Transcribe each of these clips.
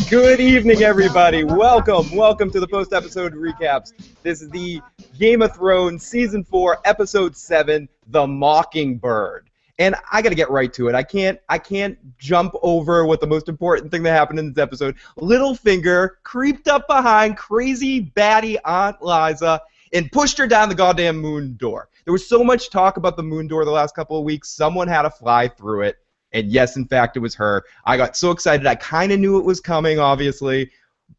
Good evening, everybody. Welcome to the post-episode recaps. This is the Game of Thrones Season 4, Episode 7, The Mockingbird. And I got to get right to it. I can't jump over what the most important thing that happened in this episode. Littlefinger creeped up behind crazy baddie Aunt Liza and pushed her down the goddamn moon door. There was so much talk about the moon door the last couple of weeks. Someone had to fly through it. And yes, in fact, it was her. I got so excited. I kind of knew it was coming, obviously,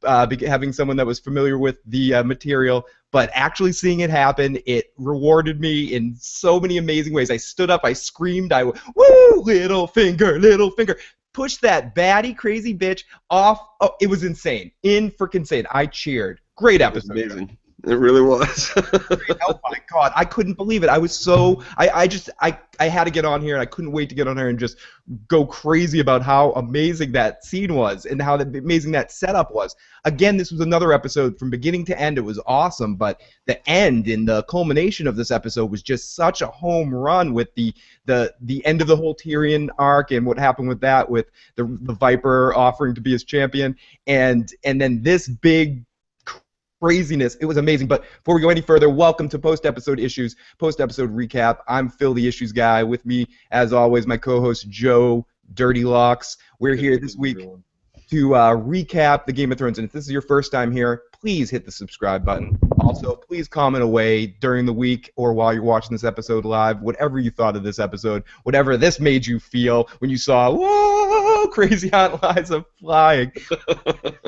having someone that was familiar with the material. But actually seeing it happen, it rewarded me in so many amazing ways. I stood up, I screamed, woo, Littlefinger. Pushed that baddie, crazy bitch off. Oh, it was insane. In-freaking-sane. I cheered. Great episode. It was amazing. It really was. Oh my god, I couldn't believe it. I was so I had to get on here and I couldn't wait to get on here and just go crazy about how amazing that scene was and how amazing that setup was. Again, this was another episode from beginning to end. It was awesome, but the end and the culmination of this episode was just such a home run with the end of the whole Tyrion arc and what happened with that, with the Viper offering to be his champion, and then this big craziness. It was amazing. But before we go any further, welcome to post-episode recap. I'm Phil, the issues guy. With me, as always, my co-host Joe Dirty Locks. We're here this week to recap the Game of Thrones. And if this is your first time here, please hit the subscribe button. Also, please comment away during the week or while you're watching this episode live, whatever you thought of this episode, whatever this made you feel when you saw, whoa, crazy Aunt Liza flying.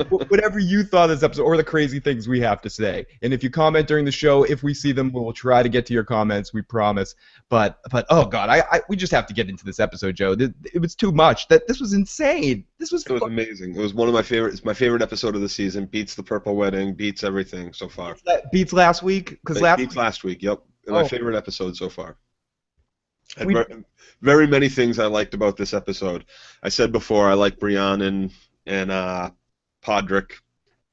Whatever you thought of this episode or the crazy things we have to say. And if you comment during the show, if we see them, we'll try to get to your comments, we promise. But oh God, we just have to get into this episode, Joe. It was too much. This was insane. It was amazing. It was one of my favorites. It's my favorite episode of the season. Beats the Purple Wedding. Beats everything so far. Beats last week? Beats last week. Yep. My favorite episode so far. Very many things I liked about this episode. I said before I like Brienne and Podrick,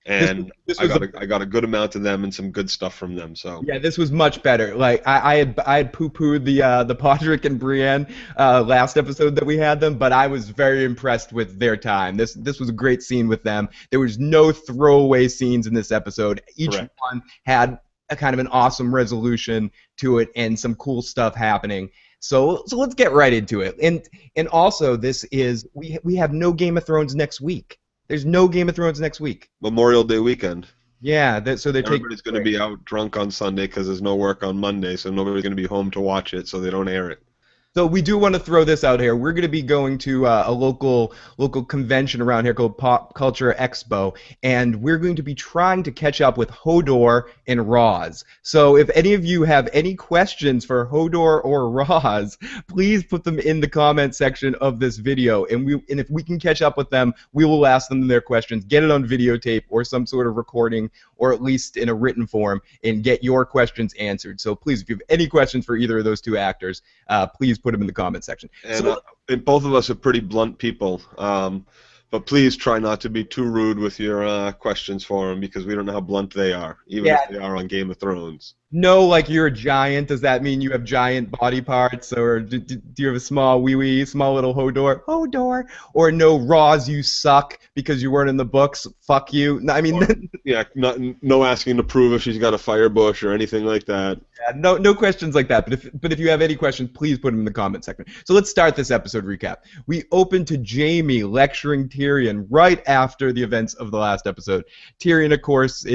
and I got a good amount of them and some good stuff from them. So yeah, this was much better. Like I had poo-pooed the Podrick and Brienne last episode that we had them, but I was very impressed with their time. This was a great scene with them. There was no throwaway scenes in this episode. Each one had a kind of an awesome resolution to it and some cool stuff happening. So let's get right into it. And also this is we have no Game of Thrones next week. There's no Game of Thrones next week. Memorial Day weekend. Yeah, everybody's going to be out drunk on Sunday because there's no work on Monday, so nobody's going to be home to watch it, so they don't air it. So we do want to throw this out here. We're going to be going to a local convention around here called Pop Culture Expo, and we're going to be trying to catch up with Hodor and Roz. So if any of you have any questions for Hodor or Roz, please put them in the comment section of this video, and if we can catch up with them, we will ask them their questions, get it on videotape or some sort of recording, or at least in a written form, and get your questions answered. So please, if you have any questions for either of those two actors, please put them in the comment section. And both of us are pretty blunt people, but please try not to be too rude with your questions for them, because we don't know how blunt they are, even if they are on Game of Thrones. No, like you're a giant. Does that mean you have giant body parts, or do you have a small wee small little Hodor? Or no, Roz, you suck because you weren't in the books. Fuck you. I mean, no asking to prove if she's got a fire bush or anything like that. Yeah, no questions like that. But if you have any questions, please put them in the comment section. So let's start this episode recap. We open to Jaime lecturing Tyrion right after the events of the last episode. Tyrion, of course,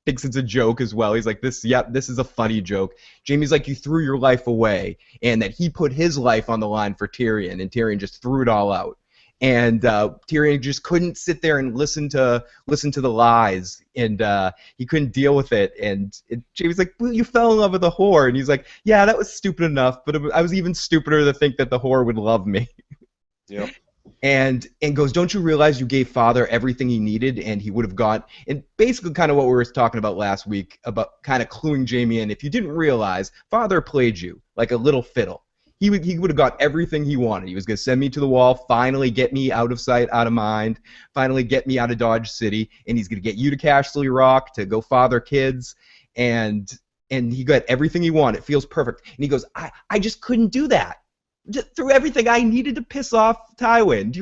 thinks it's a joke as well. He's like, this is a funny joke. Jaime's like, you threw your life away, and that he put his life on the line for Tyrion, and Tyrion just threw it all out. And Tyrion just couldn't sit there and listen to the lies, and he couldn't deal with it. And Jaime's like, well, you fell in love with a whore, and he's like, yeah, that was stupid enough, but I was even stupider to think that the whore would love me. Yep. And goes, don't you realize you gave Father everything he needed, and he would have got, and basically kind of what we were talking about last week, about kind of cluing Jaime in. If you didn't realize, Father played you like a little fiddle. He would have got everything he wanted. He was going to send me to the wall, finally get me out of sight, out of mind, finally get me out of Dodge City, and he's going to get you to Castle Rock to go father kids, and he got everything he wanted. It feels perfect. And he goes, I just couldn't do that. just through everything, I needed to piss off Tywin.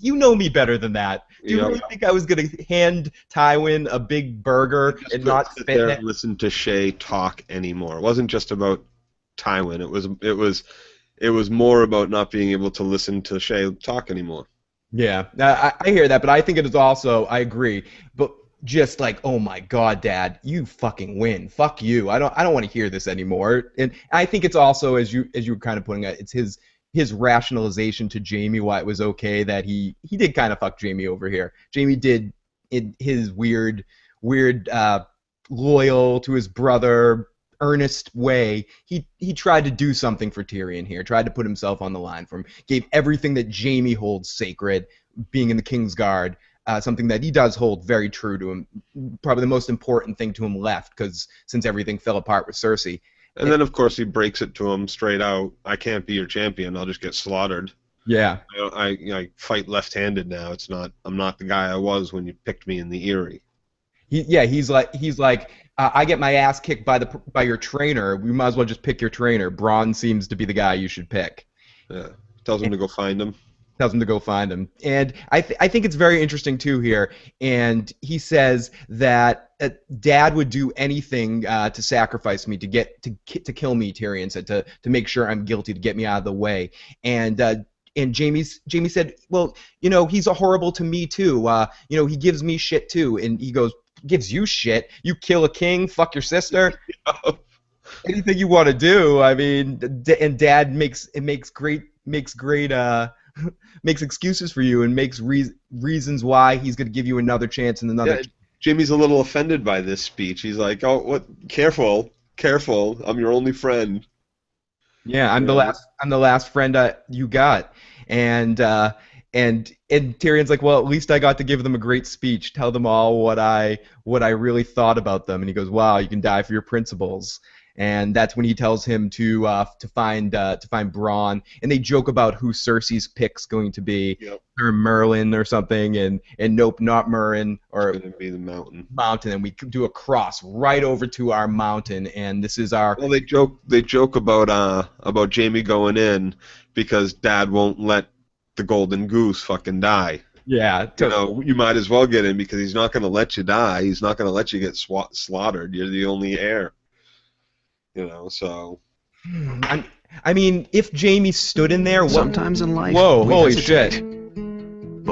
You know me better than that. Do you really think I was going to hand Tywin a big burger and not sit spit there in it? and listen to Shay talk anymore. It wasn't just about Tywin. It was more about not being able to listen to Shay talk anymore. Yeah, I hear that, but I think it is also, I agree, but just like, oh my God, Dad, you fucking win. Fuck you. I don't want to hear this anymore. And I think it's also, as you were kind of putting it, it's his rationalization to Jaime why it was okay that he did kind of fuck Jaime over here. Jaime did in his weird loyal to his brother earnest way, he tried to do something for Tyrion here, tried to put himself on the line for him, gave everything that Jaime holds sacred, being in the Kingsguard, something that he does hold very true to him, probably the most important thing to him left, because since everything fell apart with Cersei. And then, of course, he breaks it to him straight out. I can't be your champion. I'll just get slaughtered. Yeah. I fight left-handed now. I'm not the guy I was when you picked me in the Eyrie. He's like I get my ass kicked by your trainer. We might as well just pick your trainer. Bronn seems to be the guy you should pick. Yeah, tells him to go find him. Tells him to go find him. And I think it's very interesting too here. And he says that Dad would do anything to sacrifice me to get to kill me. Tyrion said to make sure I'm guilty, to get me out of the way. And Jaime said, well, he's horrible to me too. He gives me shit too. And he goes, gives you shit? You kill a king? Fuck your sister? Anything you want to do. I mean, and Dad makes excuses for you and makes reasons why he's going to give you another chance and another. Yeah, Jaime's a little offended by this speech. He's like, "Oh, what? Careful! I'm your only friend." Yeah, I'm the last friend you got, and Tyrion's like, well, at least I got to give them a great speech, tell them all what I really thought about them, and he goes, wow, you can die for your principles. And that's when he tells him to find Bronn, and they joke about who Cersei's pick's going to be, or Merlin or something, and nope, not Merlin, or it's going to be the mountain, and we do a cross right over to our mountain, and this is our. Well, they joke about Jaime going in because Dad won't let the golden goose fucking die. Yeah, you might as well get in because he's not going to let you die. He's not going to let you get slaughtered. You're the only heir. So. I mean, if Jaime stood in there, sometimes in life. Whoa! Holy shit!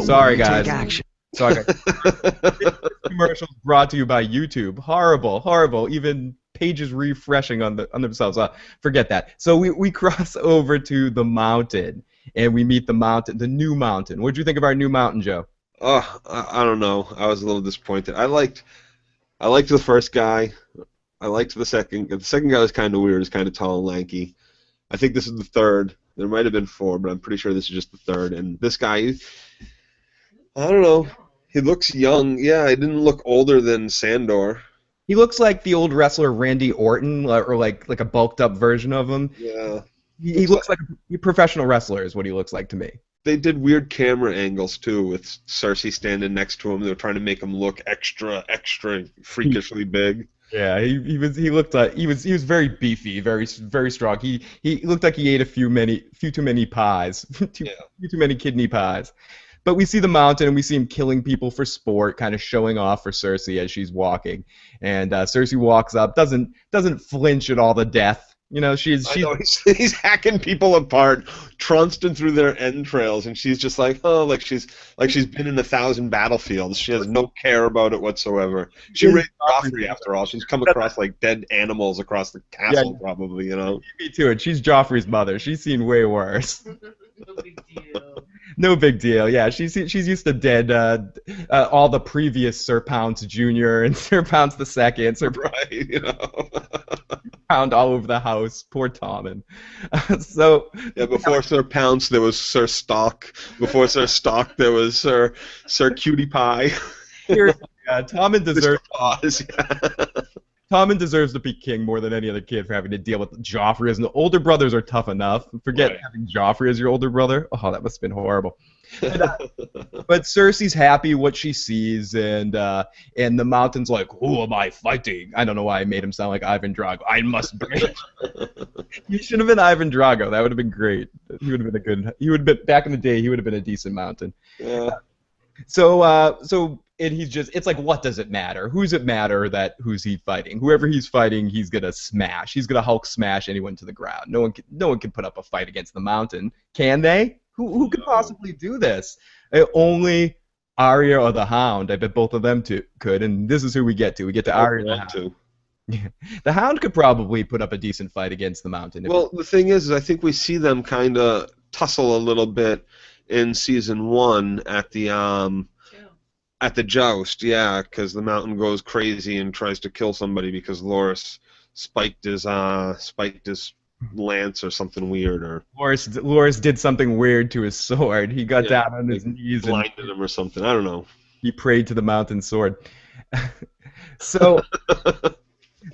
Sorry, guys. Sorry. This commercial brought to you by YouTube. Horrible. Even pages refreshing on themselves. Forget that. So we cross over to the mountain, and we meet the new mountain. What did you think of our new mountain, Joe? Oh, I don't know. I was a little disappointed. I liked the first guy. I liked the second. The second guy was kind of weird. He's kind of tall and lanky. I think this is the third. There might have been four, but I'm pretty sure this is just the third. And this guy, I don't know. He looks young. Yeah, he didn't look older than Sandor. He looks like the old wrestler Randy Orton, or like a bulked up version of him. Yeah. He looks like a professional wrestler is what he looks like to me. They did weird camera angles too, with Cersei standing next to him. They were trying to make him look extra freakishly big. Yeah, he was very beefy, very strong. He looked like he ate a few too many pies, too many kidney pies. But we see the mountain and we see him killing people for sport, kind of showing off for Cersei as she's walking. And Cersei walks up, doesn't flinch at all the death. He's hacking people apart, trouncing through their entrails, and she's just like, oh, like she's been in 1,000 battlefields. She has no care about it whatsoever. She raised Joffrey after all. She's come across like dead animals across the castle, probably. Me too. And she's Joffrey's mother. She's seen way worse. No big deal. No big deal. Yeah, she's used to dead all the previous Sir Pounce Jr. and Sir Pounce II. Pound all over the house. Poor Tommen. Before Sir Pounce, there was Sir Stock. Before Sir Stock, there was Sir Cutie Pie. Tommen deserves. Tommen deserves to be king more than any other kid for having to deal with Joffrey. As the older brothers are tough enough. Forget Right. having Joffrey as your older brother. Oh, that must have been horrible. But, but Cersei's happy what she sees, and the Mountain's like, who am I fighting? I don't know why I made him sound like Ivan Drago. I must break. You should have been Ivan Drago. That would have been great. He would have been a good. He would have been back in the day. He would have been a decent Mountain. Yeah. So and he's just, it's like, what does it matter? Who's it matter that who's he fighting? Whoever he's fighting, he's gonna smash. He's gonna Hulk smash anyone to the ground. No one can put up a fight against the Mountain, can they? Who could possibly do this? Only Arya or the Hound. I bet both of them could, and this is who we get to. We get to Arya and the Hound. The Hound could probably put up a decent fight against the Mountain. Well, the thing is I think we see them kind of tussle a little bit in season 1 at the joust, yeah, because the Mountain goes crazy and tries to kill somebody because Loras spiked his lance or something weird, or Loras did something weird to his sword. He got down on his knees and blinded him or something. I don't know. he prayed to the Mountain sword. So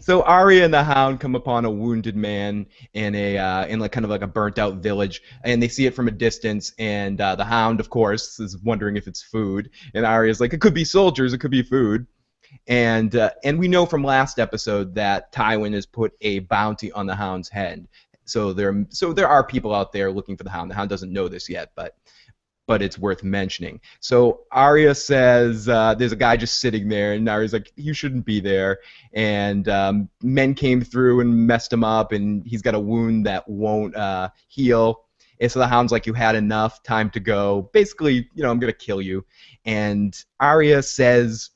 So Arya and the Hound come upon a wounded man in like kind of like a burnt out village, and they see it from a distance. And the Hound, of course, is wondering if it's food, and Arya's like, "It could be soldiers, it could be food." And we know from last episode that Tywin has put a bounty on the Hound's head. So there are people out there looking for the Hound. The Hound doesn't know this yet, but it's worth mentioning. So Arya says there's a guy just sitting there, and Arya's like, you shouldn't be there. And men came through and messed him up, and he's got a wound that won't heal. And so the Hound's like, you had enough, time to go. Basically, I'm going to kill you. And Arya says,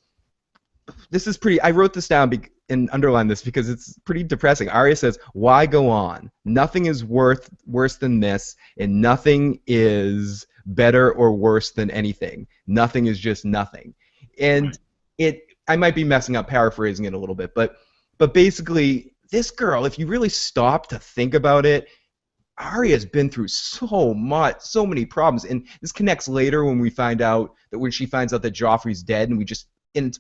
this is pretty, I wrote this down and underlined this because it's pretty depressing. Arya says, why go on? Nothing is worse than this, and nothing is better or worse than anything. Nothing is just nothing. And I might be messing up paraphrasing it a little bit, but basically, this girl, if you really stop to think about it, Arya's been through so much, so many problems, and this connects later when we find out that when she finds out that Joffrey's dead, and we just and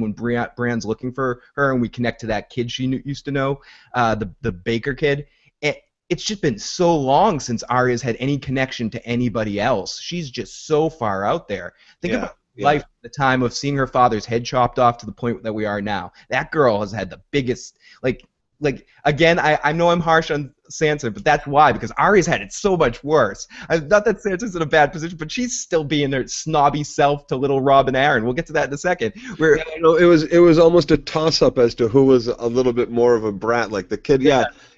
when Brienne's looking for her, and we connect to that kid she used to know, the Baker kid. It's just been so long since Arya's had any connection to anybody else. She's just so far out there. Think about life at the time of seeing her father's head chopped off to the point that we are now. That girl has had the biggest, like again, I know I'm harsh on Sansa, but that's why, because Arya's had it so much worse. Not that Sansa's in a bad position, but she's still being their snobby self to little Robb and Aaron. We'll get to that in a second. It was almost a toss-up as to who was a little bit more of a brat. Like the kid,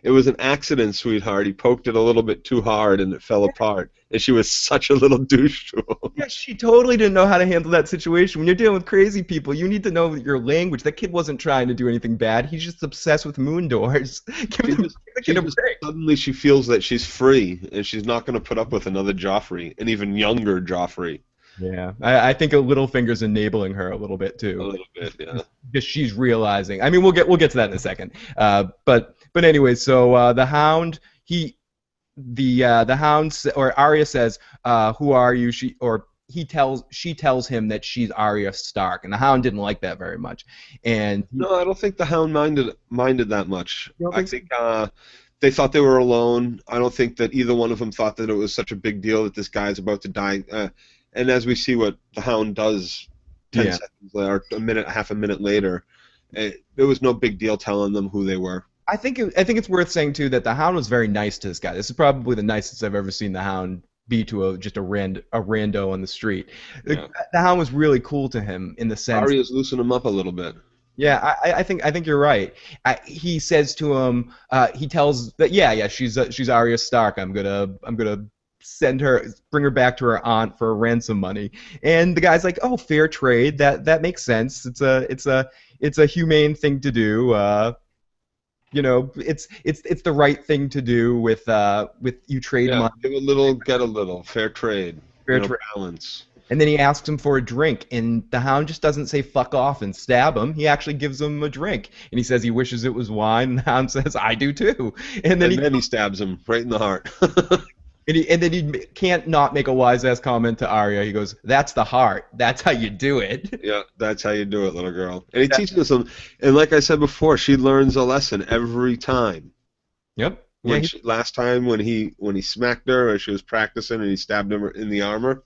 it was an accident, sweetheart. He poked it a little bit too hard, and it fell apart. And she was such a little douche to him. Yeah, she totally didn't know how to handle that situation. When you're dealing with crazy people, you need to know your language. That kid wasn't trying to do anything bad. He's just obsessed with moon doors. Give the kid a break. Suddenly she feels that she's free, and she's not going to put up with another Joffrey, an even younger Joffrey. Yeah, I think Littlefinger's enabling her a little bit too. A little bit, yeah. Because she's realizing. I mean, we'll get to that in a second. But anyway, so the Hound, the Hound, or Arya says, "Who are you?" She tells him that she's Arya Stark, and the Hound didn't like that very much. And no, I don't think the Hound minded that much. I think they thought they were alone. I don't think that either one of them thought that it was such a big deal that this guy's about to die. And as we see what the Hound does 10 seconds later, or half a minute later, it was no big deal telling them who they were. I think it's worth saying too that the Hound was very nice to this guy. This is probably the nicest I've ever seen the Hound be to just a rando on the street. Yeah. The Hound was really cool to him in the sense. Arya's loosened him up a little bit. Yeah, I think you're right. He says to him, he tells that she's Arya Stark. I'm gonna bring her back to her aunt for ransom money. And the guy's like, oh, fair trade. That makes sense. It's a humane thing to do. It's the right thing to do with you trade money. Give a little, get a little. Fair trade. Fair trade. Balance. And then he asks him for a drink, and the Hound just doesn't say fuck off and stab him. He actually gives him a drink, and he says he wishes it was wine, and the Hound says, I do too. And then he stabs him right in the heart. And then he can't not make a wise ass comment to Arya. He goes, "That's the heart. That's how you do it." Yeah, that's how you do it, little girl. And he teaches us them. And like I said before, she learns a lesson every time. Yep. Yeah. When last time when he smacked her, or she was practicing, and he stabbed her in the armor,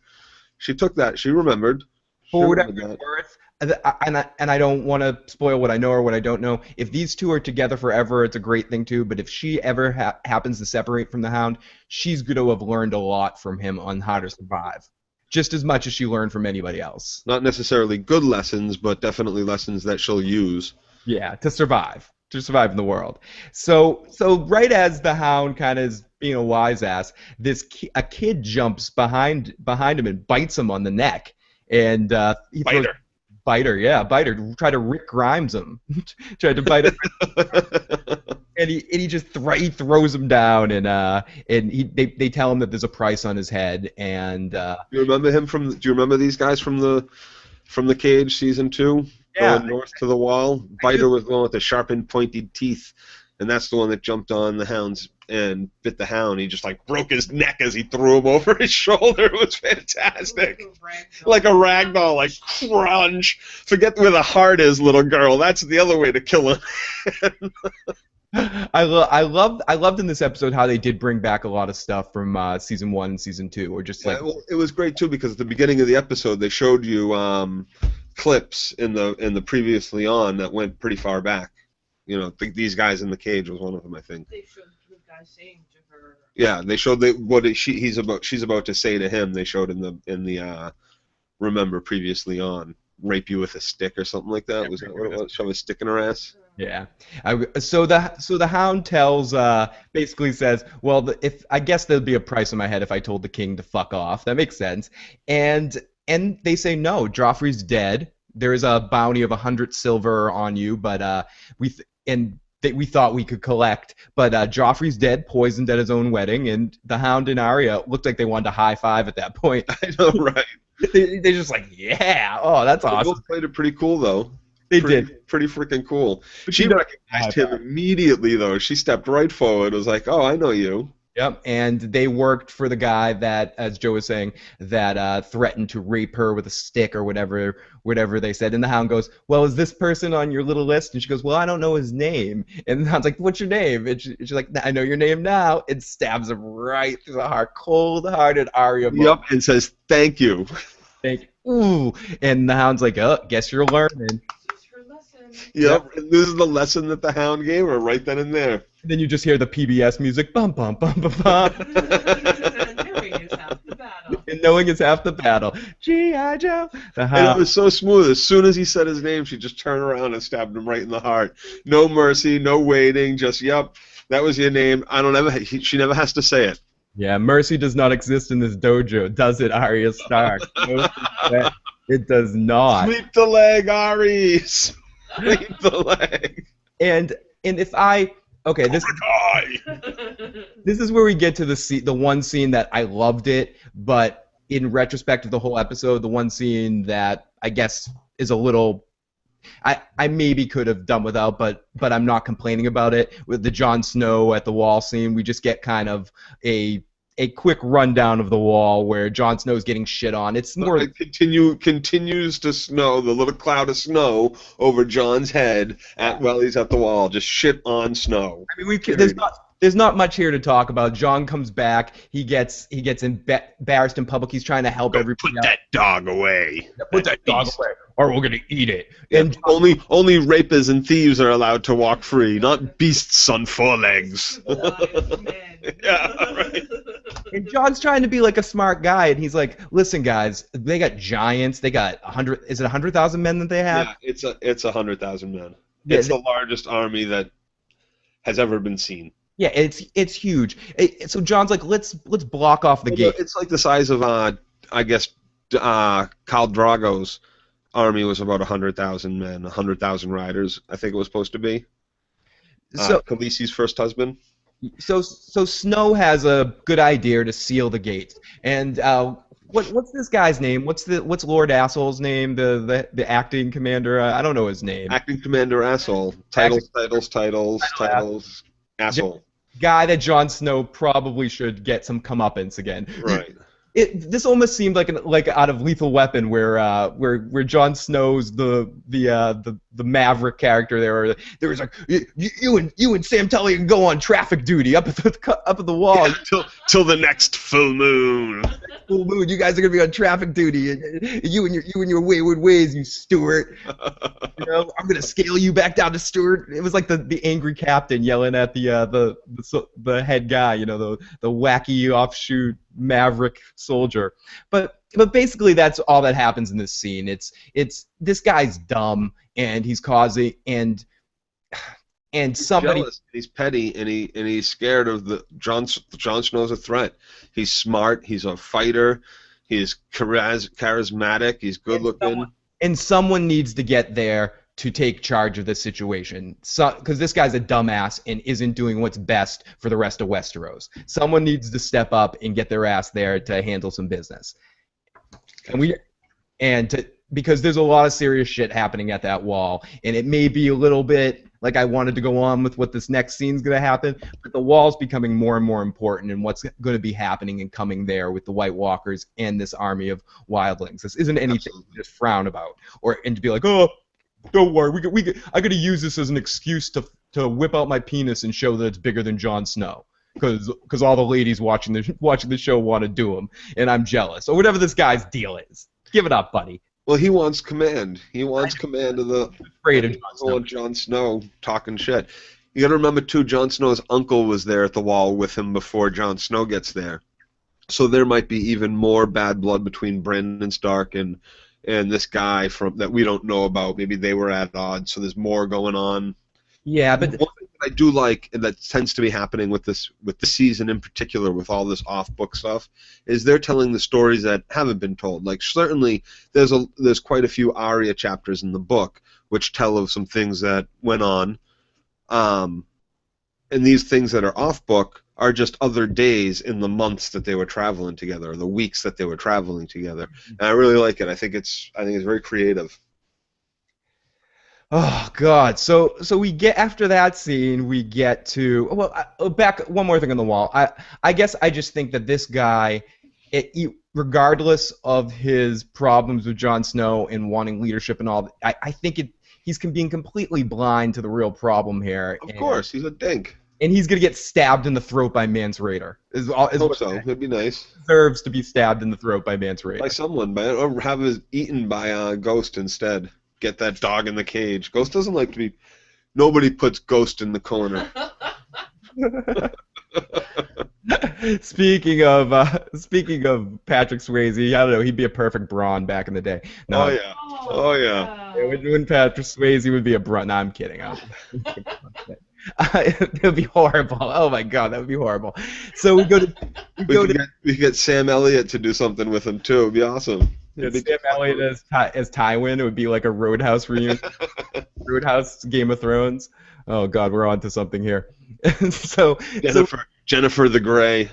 she took that. She remembered. She For whatever remembered it's that. worth, and I don't want to spoil what I know or what I don't know. If these two are together forever, it's a great thing too. But if she ever happens to separate from the Hound, she's going to have learned a lot from him on how to survive, just as much as she learned from anybody else. Not necessarily good lessons, but definitely lessons that she'll use. Yeah, to survive in the world. So right as the Hound kind of is being a wise ass, a kid jumps behind him and bites him on the neck, and he throws. Biter, yeah, Biter. Try to Rick Grimes him. Tried to bite him, and he just he throws him down, and they tell him that there's a price on his head, and You remember him from? Do you remember these guys from the Cage season 2? Yeah. Going north to the wall. Biter was the one with the sharpened, pointed teeth, and that's the one that jumped on the Hounds and bit the Hound. He just like broke his neck as he threw him over his shoulder. It was fantastic. Like a rag doll, like crunch. Forget where the heart is, little girl. That's the other way to kill him. I loved in this episode how they did bring back a lot of stuff from season 1 and season 2, or just like Well, it was great too because at the beginning of the episode they showed you clips in the previously on that went pretty far back. You know, these guys in the cage was one of them, I think. They showed the guy saying to her. Yeah, they showed she's about to say to him. They showed in the remember previously on, rape you with a stick or something like that. Yeah, Was that what it was? Shove a stick in her ass. yeah. So the Hound basically says, well, if I guess there'd be a price on my head if I told the king to fuck off. That makes sense. And they say no, Joffrey's dead. There is a bounty of 100 silver on you, but we thought we could collect. But Joffrey's dead, poisoned at his own wedding, and the Hound and Arya looked like they wanted to high five at that point. I know, right? They're just like, yeah, oh, that's They awesome. both played it pretty cool though. They did. Pretty freaking cool. But She you know- recognized him immediately though. She stepped right forward. Was like, oh, I know you. Yep, and they worked for the guy that, as Joe was saying, that threatened to rape her with a stick or whatever they said. And the Hound goes, well, is this person on your little list? And she goes, well, I don't know his name. And the Hound's like, what's your name? And she's like, I know your name now. And stabs him right through the heart. Cold-hearted Arya. Yep, and says thank you. Ooh, and the Hound's like, oh, guess you're learning. This is her lesson. Yep, and this is the lesson that the Hound gave her right then and there. And then you just hear the PBS music, bum, bum, bum, bum, bum. Knowing is half the battle. And knowing is half the battle. G.I. Joe. The And Hound. it was so smooth. As soon as he said his name, she just turned around and stabbed him right in the heart. No mercy, no waiting. Just yep, that was your name. She never has to say it. Yeah, mercy does not exist in this dojo, does it, Arya Stark? No, it does not. Sweep the leg, Ari. Sweep the leg. And if this is where we get to the one scene that I loved it, but in retrospect of the whole episode, the one scene that I guess is a little I maybe could have done without, but I'm not complaining about it. With the Jon Snow at the wall scene, we just get kind of a quick rundown of the wall where Jon Snow's getting shit on. It's more It continues to snow, the little cloud of snow over Jon's head while he's at the wall, just shit on snow. I mean, there's not much here to talk about. Jon comes back. He gets embarrassed in public. He's trying to help everybody Put that dog away. Put that dog away, or we're gonna eat it. Yeah, And only rapers and thieves are allowed to walk free, not beasts on four legs. Civilized men. Yeah, right. And John's trying to be like a smart guy, and he's like, "Listen, guys, they got giants. They got 100. Is it 100,000 men that they have? Yeah, it's 100,000 men. Yeah, It's the largest army that has ever been seen. Yeah, it's huge. So John's like, let's block off the gate. It's like the size of I guess Khal Drogo's army was about 100,000 men, 100,000 riders. I think it was supposed to be. So Khaleesi's first husband. So Snow has a good idea to seal the gates. And what's this guy's name? What's Lord Asshole's name? The acting commander. I don't know his name. Acting commander asshole. Titles. Asshole. guy that Jon Snow probably should get some comeuppance again. Right. This almost seemed like out of Lethal Weapon, where Jon Snow's the Maverick character there was like you and Sam Tully can go on traffic duty up at the wall. Yeah, till the next full moon. Full moon, you guys are gonna be on traffic duty, and you and your wayward ways, you Stewart. You know, I'm gonna scale you back down to Stewart. It was like the angry captain yelling at the head guy, you know, the wacky offshoot Maverick soldier. But basically that's all that happens in this scene. It's this guy's dumb and he's causing and somebody Jealous. He's petty and he's scared of Jon Snow's a threat. He's smart. He's a fighter. He's charismatic. He's good looking. And someone needs to get there to take charge of this situation. Because this guy's a dumbass and isn't doing what's best for the rest of Westeros. Someone needs to step up and get their ass there to handle some business. Because there's a lot of serious shit happening at that wall, and it may be a little bit like I wanted to go on with what this next scene's going to happen, but the wall's becoming more and more important and what's going to be happening and coming there with the White Walkers and this army of wildlings. This isn't anything to just frown about and to be like, oh, don't worry, I got to use this as an excuse to whip out my penis and show that it's bigger than Jon Snow. Because all the ladies watching the show want to do him, and I'm jealous, or whatever this guy's deal is. Give it up, buddy. Well, he wants command. He wants command of the afraid of Jon Snow talking shit. You got to remember too, Jon Snow's uncle was there at the wall with him before Jon Snow gets there. So there might be even more bad blood between Brienne and Stark and this guy that we don't know about. Maybe they were at odds, so there's more going on. Yeah, but one thing that I do like, and that tends to be happening with this season in particular, with all this off-book stuff, is they're telling the stories that haven't been told. Like certainly, there's quite a few Arya chapters in the book which tell of some things that went on, and these things that are off-book are just other days in the months that they were traveling together, or the weeks that they were traveling together. And I really like it. I think it's very creative. oh God! So we get after that scene, we get to back one more thing on the wall. I guess I just think that this guy, regardless of his problems with Jon Snow and wanting leadership and all, I think he's being completely blind to the real problem here. Of course, he's a dink. And he's gonna get stabbed in the throat by Mance Rayder. I hope so. It'd be nice. Deserves to be stabbed in the throat by Mance Rayder. By someone, or have his eaten by Ghost instead. Get that dog in the cage. Ghost doesn't like to be. Nobody puts Ghost in the corner. Speaking of Patrick Swayze, I don't know. He'd be a perfect Braun back in the day. No, oh yeah. Oh yeah. When Patrick Swayze would be a Braun. No, I'm kidding. It would be horrible. Oh my God, that would be horrible. So we could get Sam Elliott to do something with him too. It'd be awesome. Sam Elliott as Tywin. It would be like a Roadhouse reunion. Roadhouse Game of Thrones. Oh God, we're on to something here. so Jennifer the Grey.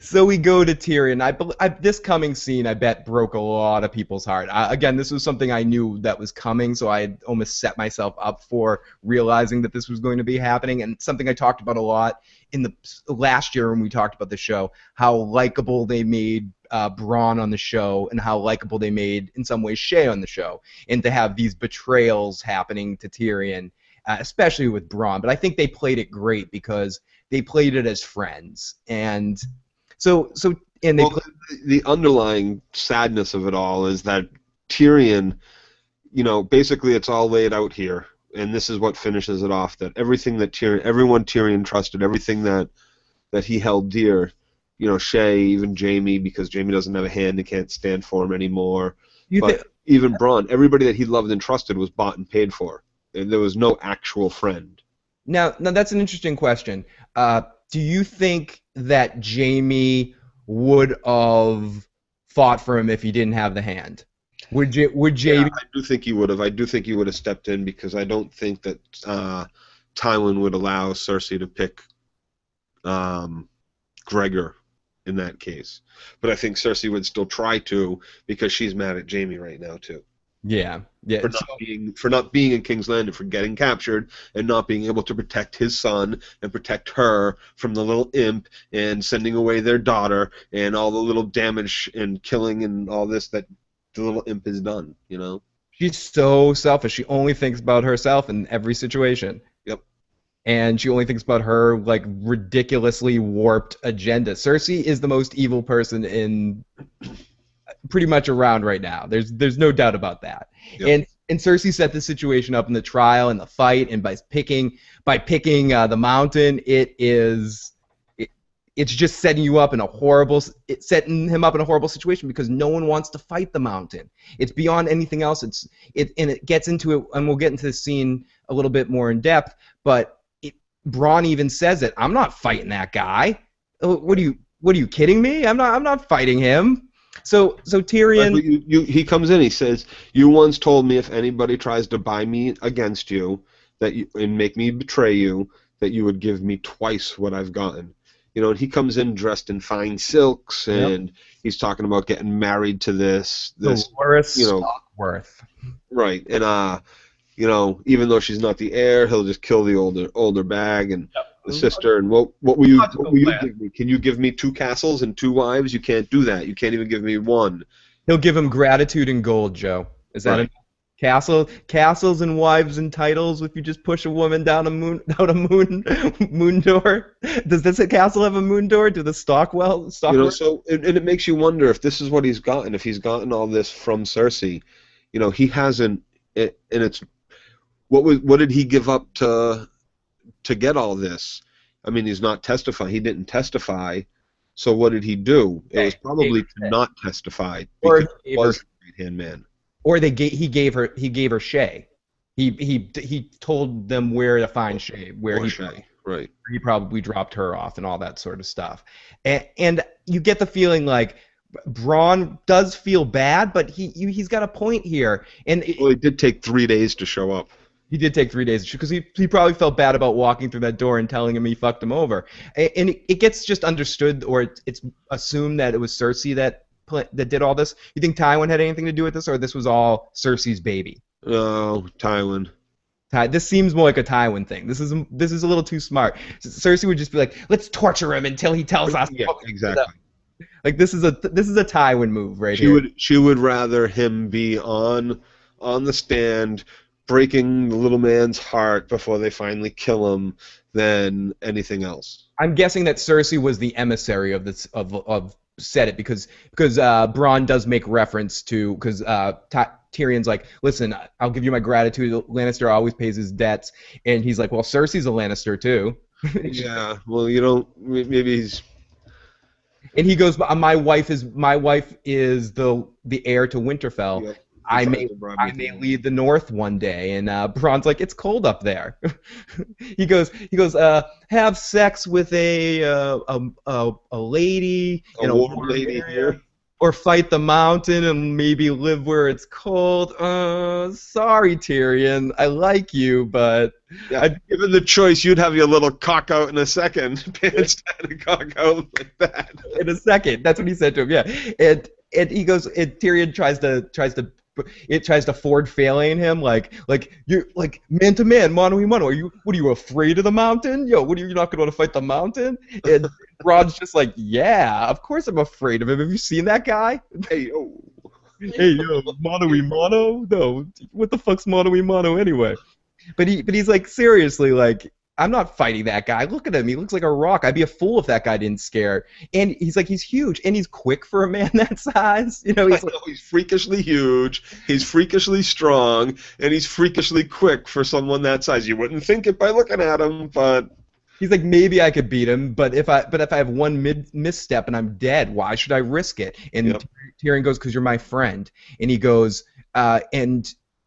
So we go to Tyrion. This coming scene, I bet, broke a lot of people's heart. Again, this was something I knew that was coming, so I had almost set myself up for realizing that this was going to be happening, and something I talked about a lot in the last year when we talked about the show, how likable they made Bronn on the show, and how likable they made, in some ways, Shay on the show, and to have these betrayals happening to Tyrion, especially with Bronn. But I think they played it great because they played it as friends, and the underlying sadness of it all is that Tyrion, basically it's all laid out here, and this is what finishes it off. That everything that everyone Tyrion trusted, everything that he held dear, Shay, even Jaime, because Jaime doesn't have a hand and can't stand for him anymore. Even Bronn, everybody that he loved and trusted was bought and paid for, and there was no actual friend. Now that's an interesting question. Do you think that Jaime would have fought for him if he didn't have the hand? Would Jaime? Yeah, I do think he would have. I do think he would have stepped in, because I don't think that Tywin would allow Cersei to pick Gregor in that case. But I think Cersei would still try to, because she's mad at Jaime right now too. Yeah, yeah. So For not being in King's Landing, for getting captured and not being able to protect his son and protect her from the little imp and sending away their daughter and all the little damage and killing and all this that the little imp has done, you know? she's so selfish. She only thinks about herself in every situation. Yep. And she only thinks about her like ridiculously warped agenda. Cersei is the most evil person in pretty much around right now. There's no doubt about that. Yep. And Cersei set the situation up in the trial and the fight, and by picking the mountain, it's just setting him up in a horrible situation because no one wants to fight the mountain. It's beyond anything else. And it gets into it, and we'll get into this scene a little bit more in depth. But Bronn even says it. I'm not fighting that guy. What are you kidding me? I'm not fighting him. So Tyrion. He comes in. He says, "You once told me if anybody tries to buy me against you, and make me betray you, that you would give me twice what I've gotten." You know, and he comes in dressed in fine silks, and he's talking about getting married to this Dolores you know, Stockworth. right? And you know, even though she's not the heir, he'll just kill the older bag and the sister. And what will you give me? Can you give me 2 castles and 2 wives? You can't do that. You can't even give me 1. He'll give him gratitude and gold, Joe. Is that Right. castles and wives and titles? If you just push a woman down a moon door, does this castle have a moon door? Do the Stockwell? You know, so and it makes you wonder if this is what he's gotten. If he's gotten all this from Cersei, you know, he hasn't. And it's what did he give up to get all this? I mean, he's not testifying. He didn't testify. So what did he do? It was probably to not testify because he was a right-hand man. Or he gave her Shay. He told them where to find Shay, Right. he probably dropped her off and all that sort of stuff. And you get the feeling like Bronn does feel bad, but he's got a point here. Well, it did take 3 days to show up. He did take 3 days because he probably felt bad about walking through that door and telling him he fucked him over. And it gets just understood, or it's assumed that it was Cersei that did all this. You think Tywin had anything to do with this, or this was all Cersei's baby? Oh, Tywin. This seems more like a Tywin thing. This is a little too smart. Cersei would just be like, "Let's torture him until he tells us." Yeah, exactly. Like this is a Tywin move right here. She would rather him be on the stand, breaking the little man's heart before they finally kill him, than anything else. I'm guessing that Cersei was the emissary of this of said it because Bronn does make reference to because Tyrion's like, listen, I'll give you my gratitude. Lannister always pays his debts, and he's like, well, Cersei's a Lannister too. Yeah, well, you don't. Maybe he's. And he goes, my wife is the heir to Winterfell. Yeah, I may lead the North one day, and Bronn's like, it's cold up there. he goes, have sex with a lady, a warm lady here, or fight the mountain and maybe live where it's cold. Sorry, Tyrion, I like you, but given the choice, you'd have your little cock out in a second, pants down and cock out like that. In a second, that's what he said to him. Yeah, and he goes, and Tyrion tries to Ford failing him like you're like man to man, mano a mano. What are you afraid of the mountain? Yo, you're not gonna want to fight the mountain? And Rod's just like, yeah, of course I'm afraid of him. Have you seen that guy? Hey yo, mano a mano? No, what the fuck's mano a mano anyway? But he's like, seriously, like, I'm not fighting that guy. Look at him. He looks like a rock. I'd be a fool if that guy didn't scare. And he's like, he's huge, and he's quick for a man that size. You know, he's freakishly huge. He's freakishly strong, and he's freakishly quick for someone that size. You wouldn't think it by looking at him, but he's like, maybe I could beat him, but if I have one misstep and I'm dead, why should I risk it? And Tyrion goes, because you're my friend. And he goes,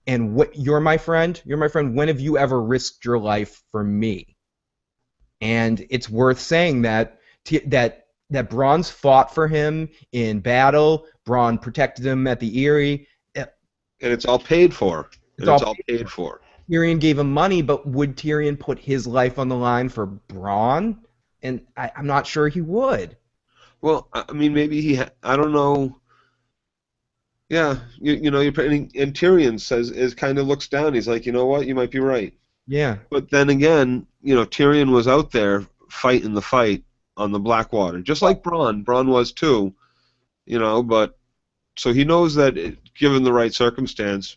and what you're my friend? You're my friend. When have you ever risked your life for me? And it's worth saying that Bronn's fought for him in battle. Bronn protected him at the Eyrie. And it's all paid for. It's all paid for. Tyrion gave him money, but would Tyrion put his life on the line for Bronn? And I'm not sure he would. Well, I mean, maybe I don't know. Yeah, you know, and Tyrion is kind of looks down. He's like, you know what, you might be right. Yeah. But then again, you know, Tyrion was out there fighting the fight on the Blackwater, just like Bronn. Bronn was too, you know. But so he knows that, given the right circumstance,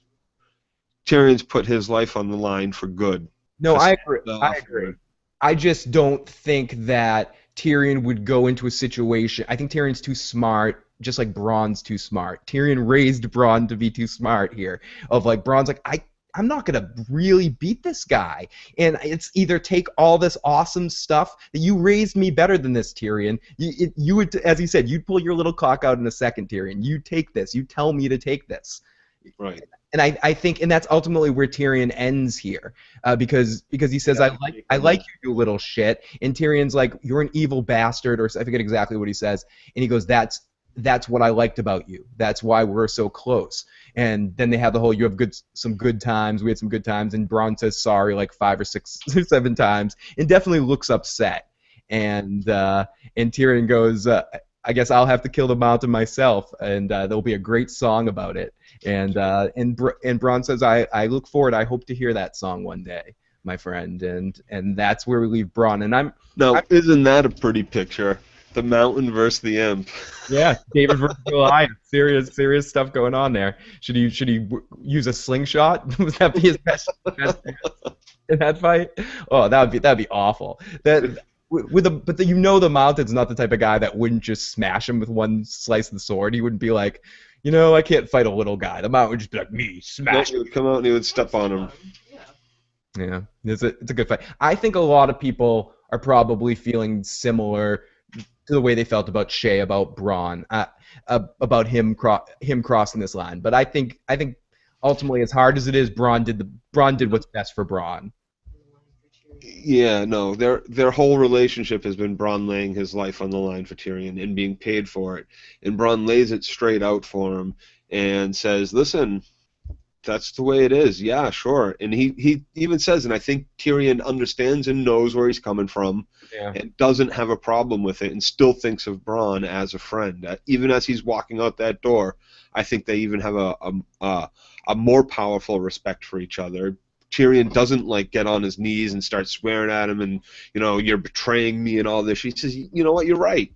Tyrion's put his life on the line for good. No, For I agree. I Sansa, agree. I just don't think that Tyrion would go into a situation. I think Tyrion's too smart, just like Bronn's too smart. Tyrion raised Bronn to be too smart here. Of like Bronn's like, I'm not gonna really beat this guy, and it's either take all this awesome stuff that you raised me better than this, Tyrion. You would, as he said, you'd pull your little cock out in a second, Tyrion. You take this. You tell me to take this. right? And I think, and that's ultimately where Tyrion ends here, because he says, Yeah, I like you, you little shit, and Tyrion's like, you're an evil bastard, or I forget exactly what he says, and he goes, that's what I liked about you, that's why we're so close. And then they have the whole, you have some good times, we had some good times, and Bronn says sorry like 5 or 6 or 7 times, and definitely looks upset, and Tyrion goes, I guess I'll have to kill the mountain myself, and there'll be a great song about it. And Bronn says, I look forward. I hope to hear that song one day, my friend. And that's where we leave Bronn. And Now, isn't that a pretty picture? The mountain versus the imp. yeah, David versus Goliath. Serious stuff going on there. Should he use a slingshot? Would that be his best in that fight? Oh, that'd be awful. You know, the Mountain's not the type of guy that wouldn't just smash him with one slice of the sword. He wouldn't be like, you know, I can't fight a little guy. The Mountain would just be like, me, smash. He would come out and he would step on him. Yeah, it's a good fight. I think a lot of people are probably feeling similar to the way they felt about Shay, about Bronn, about him crossing this line. But I think ultimately, as hard as it is, Bronn did what's best for Bronn. Yeah, no, their whole relationship has been Bronn laying his life on the line for Tyrion and being paid for it. And Bronn lays it straight out for him and says, listen, that's the way it is. Yeah, sure. And he even says, and I think Tyrion understands and knows where he's coming from, and doesn't have a problem with it, and still thinks of Bronn as a friend. Even as he's walking out that door, I think they even have a more powerful respect for each other. Tyrion doesn't like get on his knees and start swearing at him and, you know, you're betraying me and all this. He says, you know what, you're right.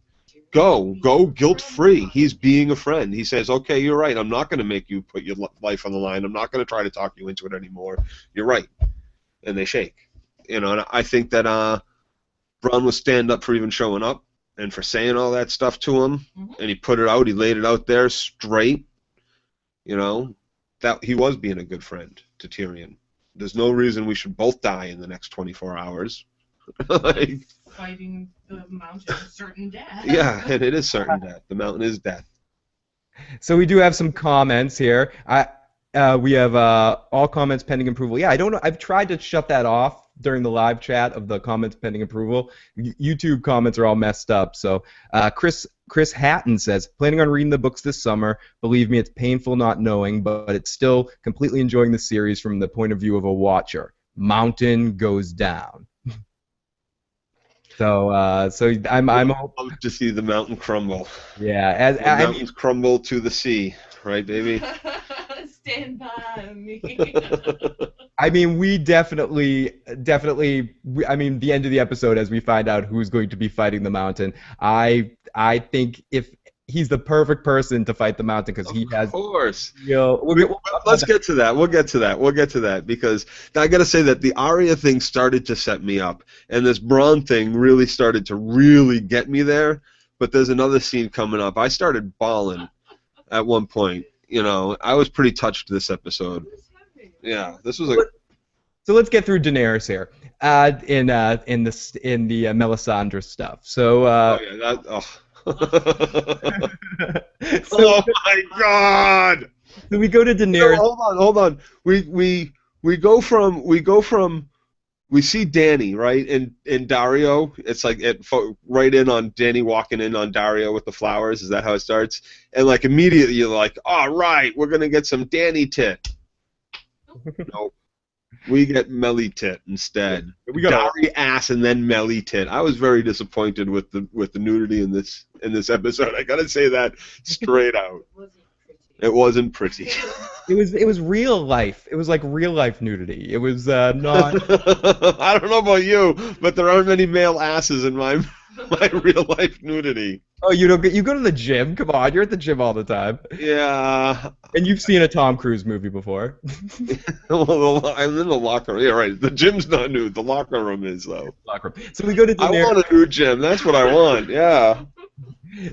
Go guilt-free. He's being a friend. He says, okay, you're right. I'm not going to make you put your life on the line. I'm not going to try to talk you into it anymore. You're right. And they shake. You know, and I think that Bronn will stand up for even showing up and for saying all that stuff to him. And he put it out. He laid it out there straight. You know, that he was being a good friend to Tyrion. There's no reason we should both die in the next 24 hours. Like, fighting the mountain, certain death. Yeah, and it is certain death. The mountain is death. So we do have some comments here. We have all comments pending approval. Yeah, I don't know. I've tried to shut that off during the live chat of the comments pending approval. YouTube comments are all messed up. So Chris Hatton says, planning on reading the books this summer. Believe me, it's painful not knowing, but it's still completely enjoying the series from the point of view of a watcher. Mountain goes down. So I'm hoping to see the mountain crumble. Yeah, the mountains crumble to the sea, right, baby? Stand by me. I mean, we definitely. I mean, the end of the episode, as we find out who's going to be fighting the mountain. I think if he's the perfect person to fight the mountain because he has. Of course. Let's get to that. We'll get to that because I got to say that the Arya thing started to set me up, and this Bronn thing really started to really get me there. But there's another scene coming up. I started bawling at one point. You know, I was pretty touched this episode. Yeah, this was So let's get through Daenerys here, in the Melisandre stuff. So. Oh my God! So we go to Daenerys. No, hold on. We go from we see Dany, right, in Daario. It's like right in on Dany walking in on Daario with the flowers. Is that how it starts? And like immediately you're like, all right, we're gonna get some Dany tit. Nope. We get Melly tit instead. We got Dari ass and then Melly tit. I was very disappointed with the nudity in this episode. I gotta say that straight out. It wasn't pretty. It wasn't pretty. It was real life. It was like real life nudity. It was not. I don't know about you, but there aren't many male asses in my my real life nudity. Oh, you don't. You go to the gym. Come on, you're at the gym all the time. Yeah. And you've seen a Tom Cruise movie before. Well, I'm in the locker room. Yeah, right. The gym's not nude. The locker room is, though. Locker room. So we go to I Daenerys. want a nude gym. That's what I want. Yeah.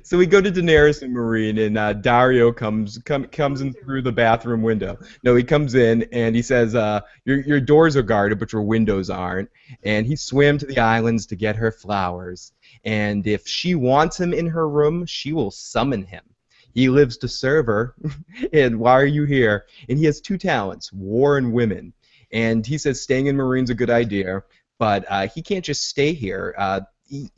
So we go to Daenerys and Marine, and Daario comes in through the bathroom window. No, he comes in and he says, your doors are guarded, but your windows aren't. And he swam to the islands to get her flowers. And if she wants him in her room, she will summon him. He lives to serve her. And why are you here? And he has 2 talents, war and women. And he says staying in Marine's a good idea, but he can't just stay here.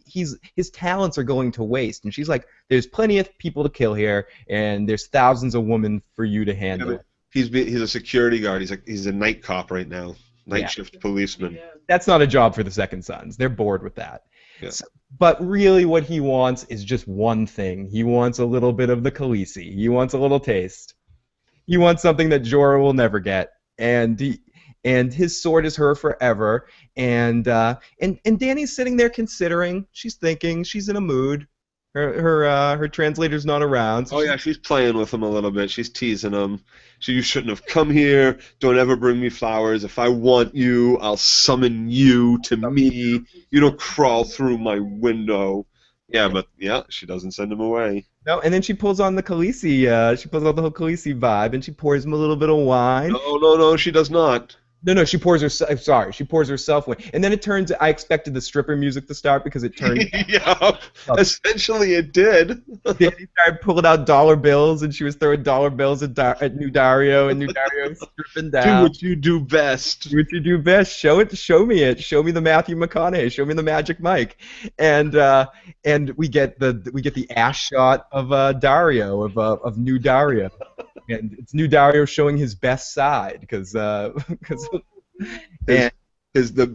His talents are going to waste. And she's like, there's plenty of people to kill here, and there's thousands of women for you to handle. He's a security guard. He's a night cop right now. Night shift policeman. Yeah. That's not a job for the Second Sons. They're bored with that. Yeah. But really what he wants is just one thing. He wants a little bit of the Khaleesi. He wants a little taste. He wants something that Jorah will never get. And his sword is her forever. And Dany's sitting there considering. She's thinking. She's in a mood. Her translator's not around. So Oh yeah, she's playing with him a little bit. She's teasing him. You shouldn't have come here. Don't ever bring me flowers. If I want you, I'll summon you to me. You don't crawl through my window. Yeah, but yeah, she doesn't send him away. No, and then she pulls on the Khaleesi. She pulls on the whole Khaleesi vibe, and she pours him a little bit of wine. No, she does not. No, she pours herself. Sorry, she pours herself wine. And then it turns. I expected the stripper music to start because it turned. Yeah, essentially it did. Dany started pulling out dollar bills, and she was throwing dollar bills at New Daario, and New Daario was stripping down. Do what you do best. Do what you do best. Show it. Show me it. Show me the Matthew McConaughey. Show me the Magic Mike. And we get the ass shot of Daario of New Daario. And it's New Daario showing his best side because the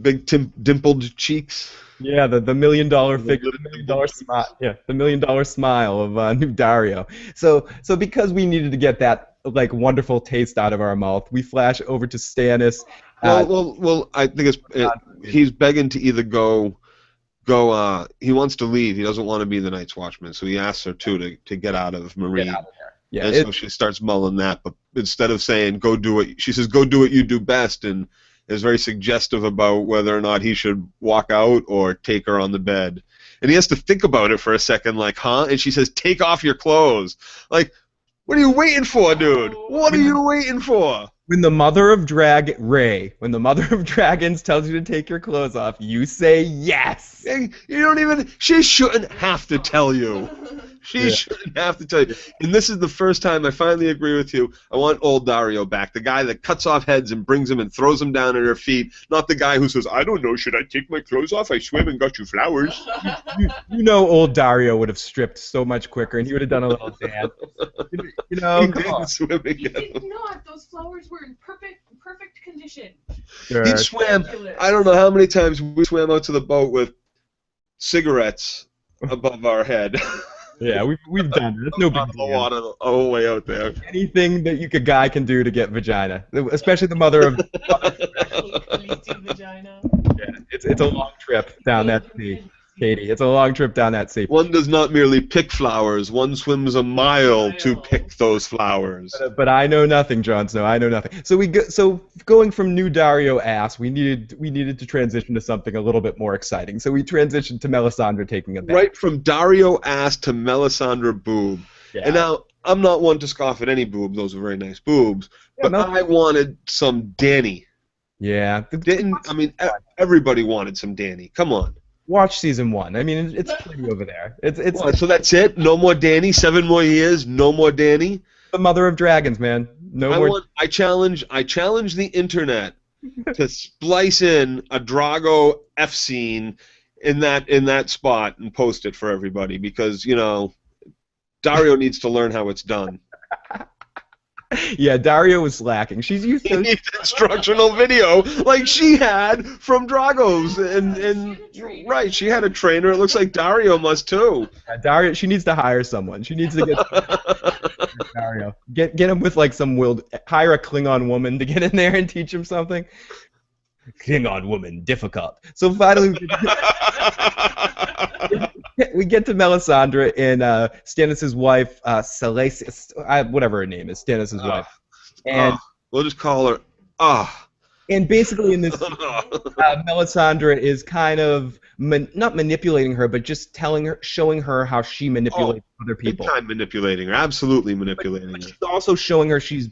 big dimpled cheeks. Yeah, the $1 million figure, the $1 million smile. Yeah, the $1 million smile of New Daario. So because we needed to get that like wonderful taste out of our mouth, we flash over to Stannis. Well, I think he's begging to either go. He wants to leave. He doesn't want to be the Night's Watchman, so he asks her to get out of Marine. Get out of there. Yeah, and so she starts mulling that, but instead of saying go do what she says, go do what you do best, and is very suggestive about whether or not he should walk out or take her on the bed. And he has to think about it for a second, like, huh? And she says, take off your clothes. Like, what are you waiting for, dude? What are you waiting for? When the mother of when the mother of dragons tells you to take your clothes off, you say yes. You don't even. She shouldn't have to tell you. She shouldn't have to tell you. And this is the first time I finally agree with you. I want old Daario back. The guy that cuts off heads and brings them and throws them down at her feet. Not the guy who says, I don't know, should I take my clothes off? I swim and got you flowers. You know old Daario would have stripped so much quicker, and he would have done a little dance. You know, He didn't swim He again. did not. Those flowers were in perfect condition. Sure. He swam. I don't know how many times we swam out to the boat with cigarettes above our head. Yeah, we've done it. It's no big Out of the deal. water the whole way out there. Anything that a guy can do to get vagina, especially the mother of. Khaleesi vagina. Yeah, it's a long trip down that sea, Katie. It's a long trip down that sea. One does not merely pick flowers. One swims a mile to pick those flowers. But I know nothing, Jon Snow. I know nothing. So going from New Daario ass, we needed to transition to something a little bit more exciting. So we transitioned to Melisandre taking a bath. Right from Daario ass to Melisandre boob. Yeah. And now, I'm not one to scoff at any boob. Those are very nice boobs. Yeah, But no. I wanted some Dany. Yeah. Everybody wanted some Dany. Come on. Watch season 1. I mean, it's pretty over there. It's What, so that's it? No more Dany? 7 more years? No more Dany? the mother of dragons, man. No more. I challenge the internet to splice in a Drago F scene in that spot and post it for everybody because Daario needs to learn how it's done. Yeah, Daario was slacking. She's used He to. needs instructional video like she had from Drago's and right, she had a trainer. It looks like Daario must too. Daario. She needs to hire someone. She needs to get. Daario. Get him with like some hire a Klingon woman to get in there and teach him something. Klingon woman, difficult. So finally, we get to Melisandre and Stannis' wife, whatever her name is, Stannis' wife, and we'll just call her. And basically in this, Melisandre is kind of not manipulating her, but just showing her how she manipulates other people. Big time manipulating her, absolutely manipulating her. She's also showing her she's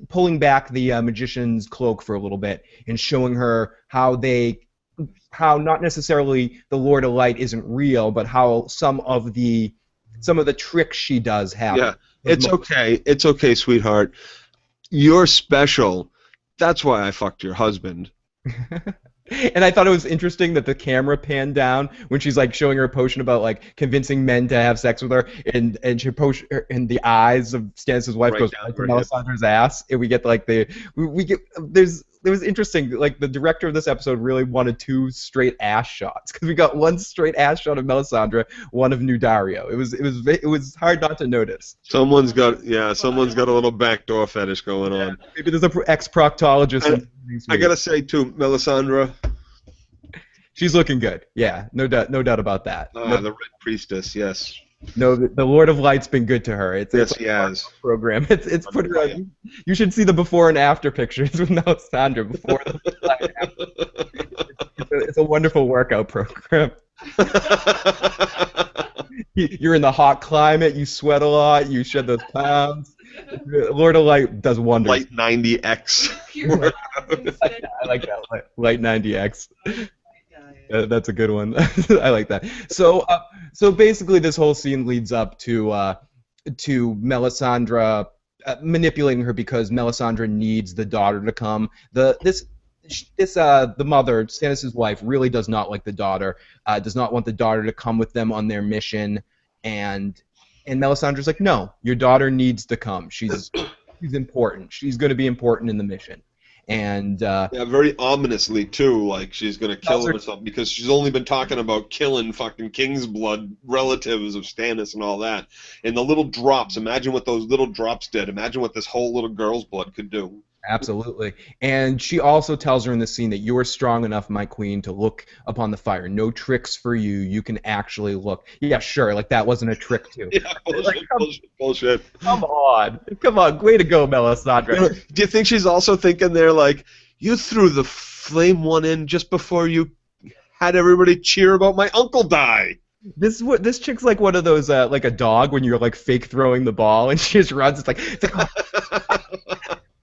pulling back the magician's cloak for a little bit and showing her how not necessarily the Lord of Light isn't real, but how some of the tricks she does happen. Yeah, it's okay, sweetheart. You're special. That's why I fucked your husband. And I thought it was interesting that the camera panned down when she's like showing her a potion about like convincing men to have sex with her, and she potion and the eyes of Stannis' wife goes right to Melisandre's ass, and we get like it was interesting. Like the director of this episode really wanted 2 straight ass shots because we got 1 straight ass shot of Melisandre, 1 of New Daario. It was hard not to notice. Someone's got a little backdoor fetish going on. Maybe there's an ex-proctologist. I gotta say too, Melisandre. She's looking good. Yeah, no doubt about that. The Red Priestess, yes. No, the Lord of Light's been good to her. Yes, he has. Program. It's put her on. You should see the before and after pictures with Melisandre before the after. It's a wonderful workout program. You're in the hot climate. You sweat a lot. You shed those pounds. Lord of Light does wonders. Light 90X. I like that. Light 90X. That's a good one. I like that. So basically, this whole scene leads up to Melisandre manipulating her because Melisandre needs the daughter to come. The mother, Stannis' wife, really does not like the daughter. Does not want the daughter to come with them on their mission, and Melisandre's like, no, your daughter needs to come. She's important. She's going to be important in the mission. And very ominously too, like she's gonna kill him or something, because she's only been talking about killing fucking Kingsblood relatives of Stannis and all that. And the little drops, imagine what those little drops did. Imagine what this whole little girl's blood could do. Absolutely. And she also tells her in the scene that you are strong enough, my queen, to look upon the fire. No tricks for you. You can actually look. Yeah, sure. Like that wasn't a trick too. Yeah, bullshit. Come on. Way to go, Melisandre. Do you think she's also thinking there, like, you threw the flame one in just before you had everybody cheer about my uncle die? This chick's like one of those like a dog when you're like fake throwing the ball and she just runs. It's like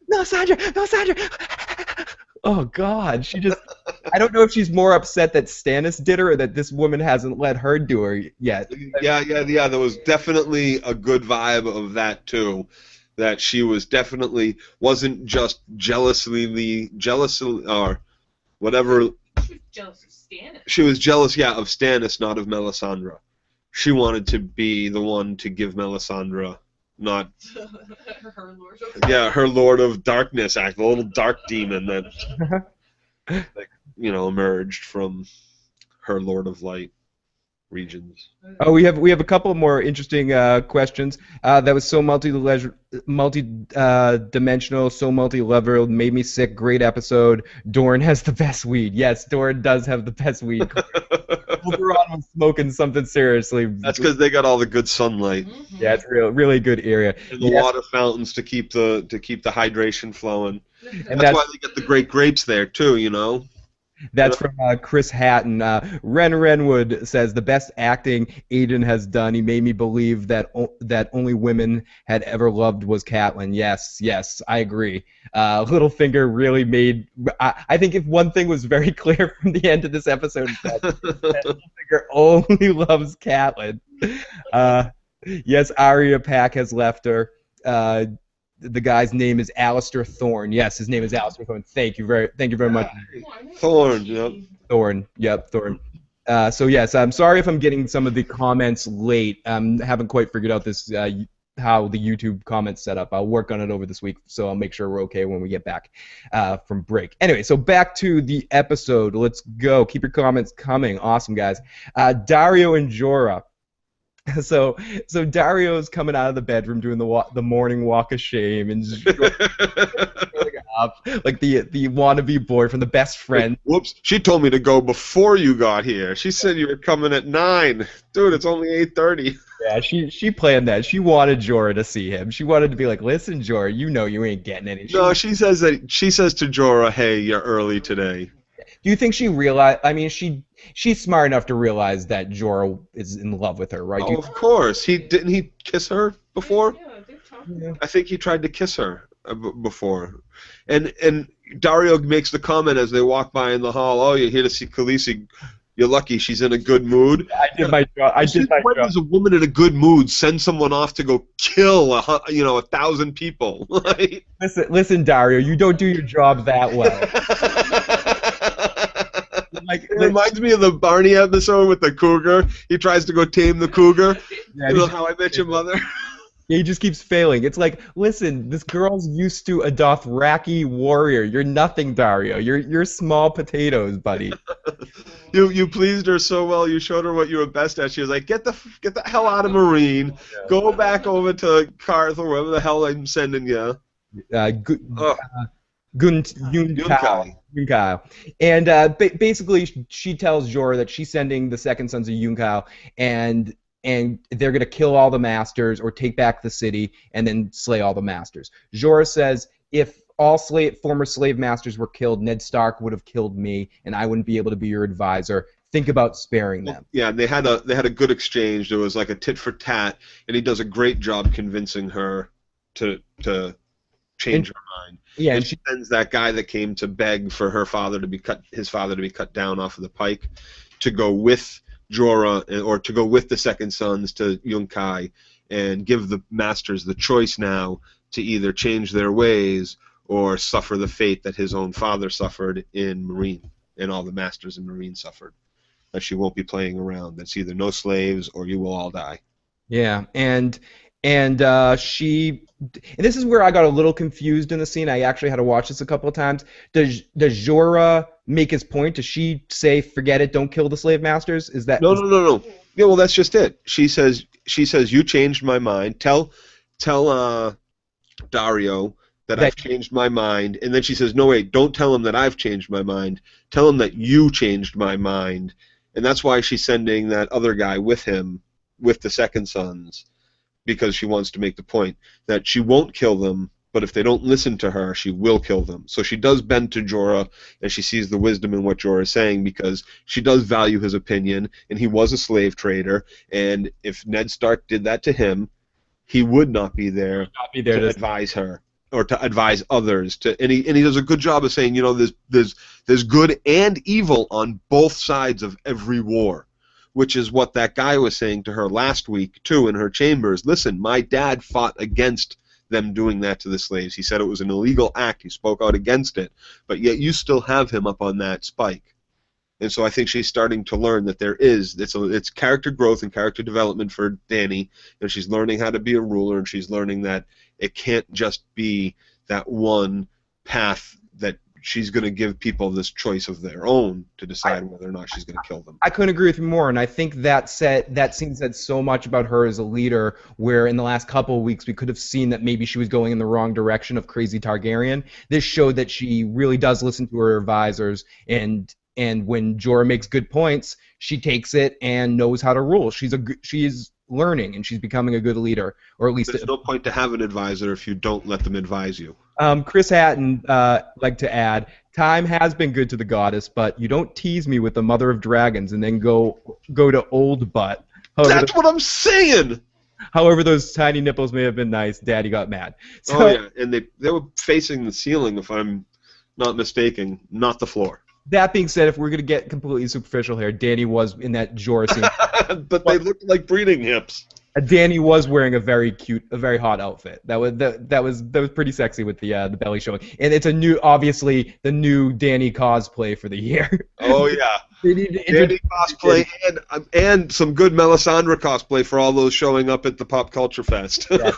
Melisandre! Oh God, she just. I don't know if she's more upset that Stannis did her or that this woman hasn't let her do her yet. Yeah. There was definitely a good vibe of that too. That she wasn't just jealous or whatever. She was jealous of Stannis. She was jealous, of Stannis, not of Melisandre. She wanted to be the one to give Melisandre. Not her Lord of her Lord of Darkness act, the little dark demon that emerged from her Lord of Light regions. Oh, we have a couple more interesting questions. That was so multi-dimensional, so multi-leveled, made me sick. Great episode. Dorne has the best weed. Yes, Dorne does have the best weed. Oberon was smoking something seriously. That's because they got all the good sunlight. Mm-hmm. Yeah, it's really good area. And the water fountains to keep the hydration flowing. And that's why they get the great grapes there too. That's from Chris Hatton. Ren Renwood says, the best acting Aiden has done. He made me believe that only women had ever loved was Catelyn. Yes, I agree. Littlefinger really made... I think if one thing was very clear from the end of this episode, is that Littlefinger only loves Catelyn. Yes, Arya Pack has left her. The guy's name is Alistair Thorne. Yes, his name is Alistair Thorne. Thank you very much. Thorne, yep. Thorne. So yes, I'm sorry if I'm getting some of the comments late. Haven't quite figured out this how the YouTube comments set up. I'll work on it over this week, so I'll make sure we're okay when we get back from break. Anyway, so back to the episode. Let's go. Keep your comments coming. Awesome, guys. Daario and Jorah. So Dario's coming out of the bedroom doing the morning walk of shame and just showing up like the wannabe boyfriend, the best Like, friend. whoops, she told me to go before you got here. She said you were coming at 9. Dude, it's only 8:30. Yeah, she planned that. She wanted Jorah to see him. She wanted to be like, listen, Jorah, you know you ain't getting any. No, she says to Jorah, "Hey, you're early today." Do you think she realized? I mean, she's smart enough to realize that Jorah is in love with her, right? Oh, of course. He kiss her before? Yeah, they've talked. Yeah. I think he tried to kiss her before. And Daario makes the comment as they walk by in the hall, "Oh, you're here to see Khaleesi. You're lucky she's in a good mood." I did my job. When does a woman in a good mood send someone off to go kill 1,000 people? Like, Listen, Dario, you don't do your job that well. Like, it reminds me of the Barney episode with the cougar. He tries to go tame the cougar. yeah, You know, How I Met Your Mother. he just keeps failing. It's like, listen, this girl's used to a Dothraki warrior. You're nothing, Dario. You're small potatoes, buddy. You pleased her so well. You showed her what you were best at. She was like, "Get the hell out of Marine. Go back over to Karth or wherever the hell I'm sending you." Oh, Yunkai. And basically, she tells Jorah that she's sending the second sons of Yunkai, and they're going to kill all the masters or take back the city and then slay all the masters. Jorah says, if all former slave masters were killed, Ned Stark would have killed me, and I wouldn't be able to be your advisor. Think about sparing them. Yeah, they had a good exchange. There was like a tit for tat, and he does a great job convincing her to change her mind. Yeah, and she sends that guy that came to beg for his father to be cut down off of the pike, to go with Jorah, or to go with the second sons to Yunkai, and give the masters the choice now to either change their ways or suffer the fate that his own father suffered in Marine, and all the masters in Marine suffered. That she won't be playing around. That's either no slaves or you will all die. Yeah, and this is where I got a little confused in the scene. I actually had to watch this a couple of times. Does Jorah make his point? Does she say, "Forget it, don't kill the slave masters"? Is that No. Yeah, well, that's just it. She says, "You changed my mind. Tell Daario that I've changed my mind." And then she says, "No, wait, don't tell him that I've changed my mind. Tell him that you changed my mind." And that's why she's sending that other guy with him, with the second sons, because she wants to make the point that she won't kill them, but if they don't listen to her, she will kill them. So she does bend to Jorah, and she sees the wisdom in what Jorah is saying, because she does value his opinion, and he was a slave trader, and if Ned Stark did that to him, he would not be there to advise her or to advise others. And he does a good job of saying, there's good and evil on both sides of every war, which is what that guy was saying to her last week, too, in her chambers. Listen, my dad fought against them doing that to the slaves. He said it was an illegal act. He spoke out against it. But yet you still have him up on that spike. And so I think she's starting to learn that it's character growth and character development for Dany, and she's learning how to be a ruler, and she's learning that it can't just be that one path, that she's going to give people this choice of their own to decide whether or not she's going to kill them. I couldn't agree with you more, and I think that scene said so much about her as a leader, where in the last couple of weeks we could have seen that maybe she was going in the wrong direction of crazy Targaryen. This showed that she really does listen to her advisors, and when Jorah makes good points, she takes it and knows how to rule. She's learning, and she's becoming a good leader, or at least there's no point to have an advisor if you don't let them advise you. Chris Hatton like to add, time has been good to the goddess, but you don't tease me with the mother of dragons and then go to old butt. That's what I'm saying. However, those tiny nipples may have been nice. Daddy got mad. So, oh yeah, and they were facing the ceiling, if I'm not mistaken, not the floor. That being said, if we're going to get completely superficial here, Dany was in that Jorah scene. But they looked like breeding hips. Dany was wearing a very hot outfit. That was pretty sexy with the belly showing. And it's obviously the new Dany cosplay for the year. Oh yeah. Dany cosplay and some good Melisandre cosplay for all those showing up at the Pop Culture Fest. Yeah.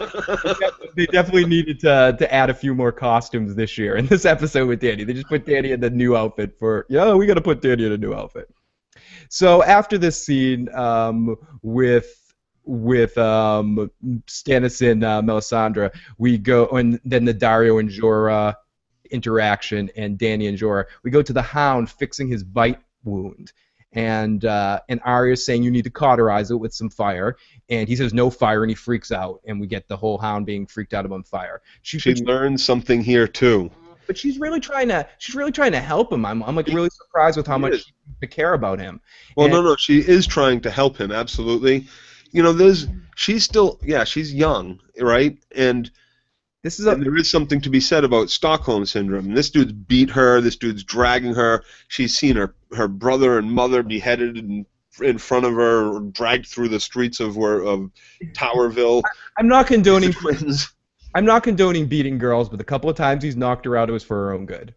They definitely needed to add a few more costumes this year in this episode with Dany. They just put Dany in the new outfit we got to put Dany in a new outfit. So after this scene with Stannis and Melisandre, we go, and then the Daario and Jorah interaction, and Dany and Jorah. We go to the Hound fixing his bite wound, and Arya's saying you need to cauterize it with some fire, and he says no fire, and he freaks out, and we get the whole Hound being freaked out about fire. She learned something here too. But she's really trying to help him. I'm like really surprised with how much she seems to care about him. Well, no, she is trying to help him, absolutely. You know, she's still, she's young, right? And there is something to be said about Stockholm Syndrome. This dude's beat her, this dude's dragging her, she's seen her brother and mother beheaded in front of her, or dragged through the streets of Towerville. I'm not condoning twins. I'm not condoning beating girls, but the couple of times he's knocked her out, it was for her own good.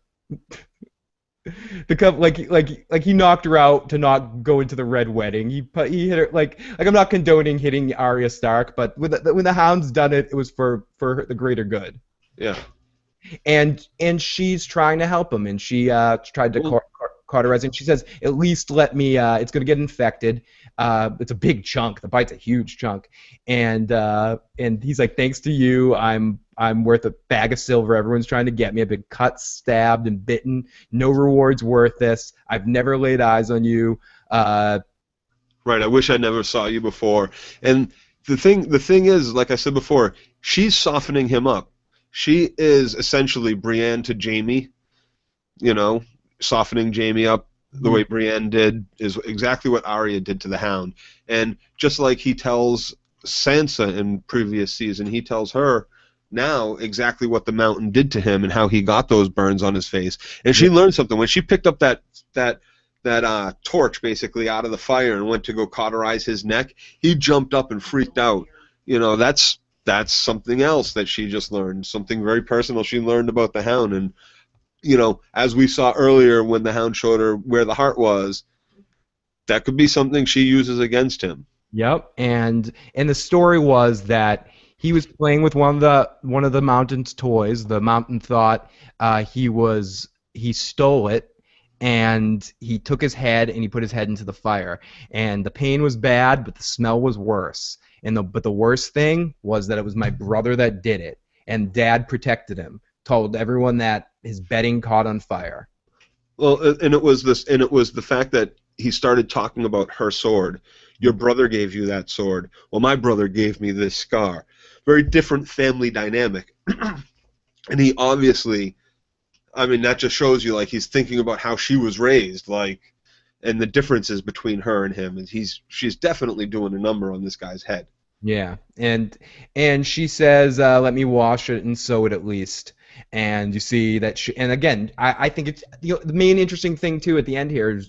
Like he knocked her out to not go into the Red Wedding. He hit her like I'm not condoning hitting Arya Stark, but when the Hound's done it, it was for the greater good. Yeah. And she's trying to help him, and she tried to cauterize him. She says, "At least let me. It's gonna get infected. It's a big chunk. The bite's a huge chunk." And he's like, "Thanks to you, I'm worth a bag of silver. Everyone's trying to get me. I've been cut, stabbed, and bitten. No reward's worth this. I've never laid eyes on you." Right. I wish I never saw you before. And the thing is, like I said before, she's softening him up. She is essentially Brienne to Jaime. You know, softening Jaime up the way Brienne did is exactly what Arya did to the Hound. And just like he tells Sansa in previous season, he tells her now exactly what the Mountain did to him and how he got those burns on his face. And she learned something when she picked up that torch basically out of the fire and went to go cauterize his neck. He jumped up and freaked out. You know, that's something else that she just learned, something very personal she learned about the Hound. And you know, as we saw earlier when the Hound showed her where the heart was, that could be something she uses against him. Yep, and the story was that he was playing with one of the Mountain's toys. The Mountain thought he stole it, and he took his head and he put his head into the fire. And the pain was bad, but the smell was worse. But the worst thing was that it was my brother that did it, and Dad protected him. Told everyone that his bedding caught on fire. Well, and it was the fact that he started talking about her sword. Your brother gave you that sword. Well, my brother gave me this scar. Very different family dynamic. And he obviously, I mean, that just shows you like he's thinking about how she was raised, like, and the differences between her and him. And she's definitely doing a number on this guy's head. Yeah, and she says, "Let me wash it and sew it at least." And you see that and again, I think it's the main interesting thing too at the end here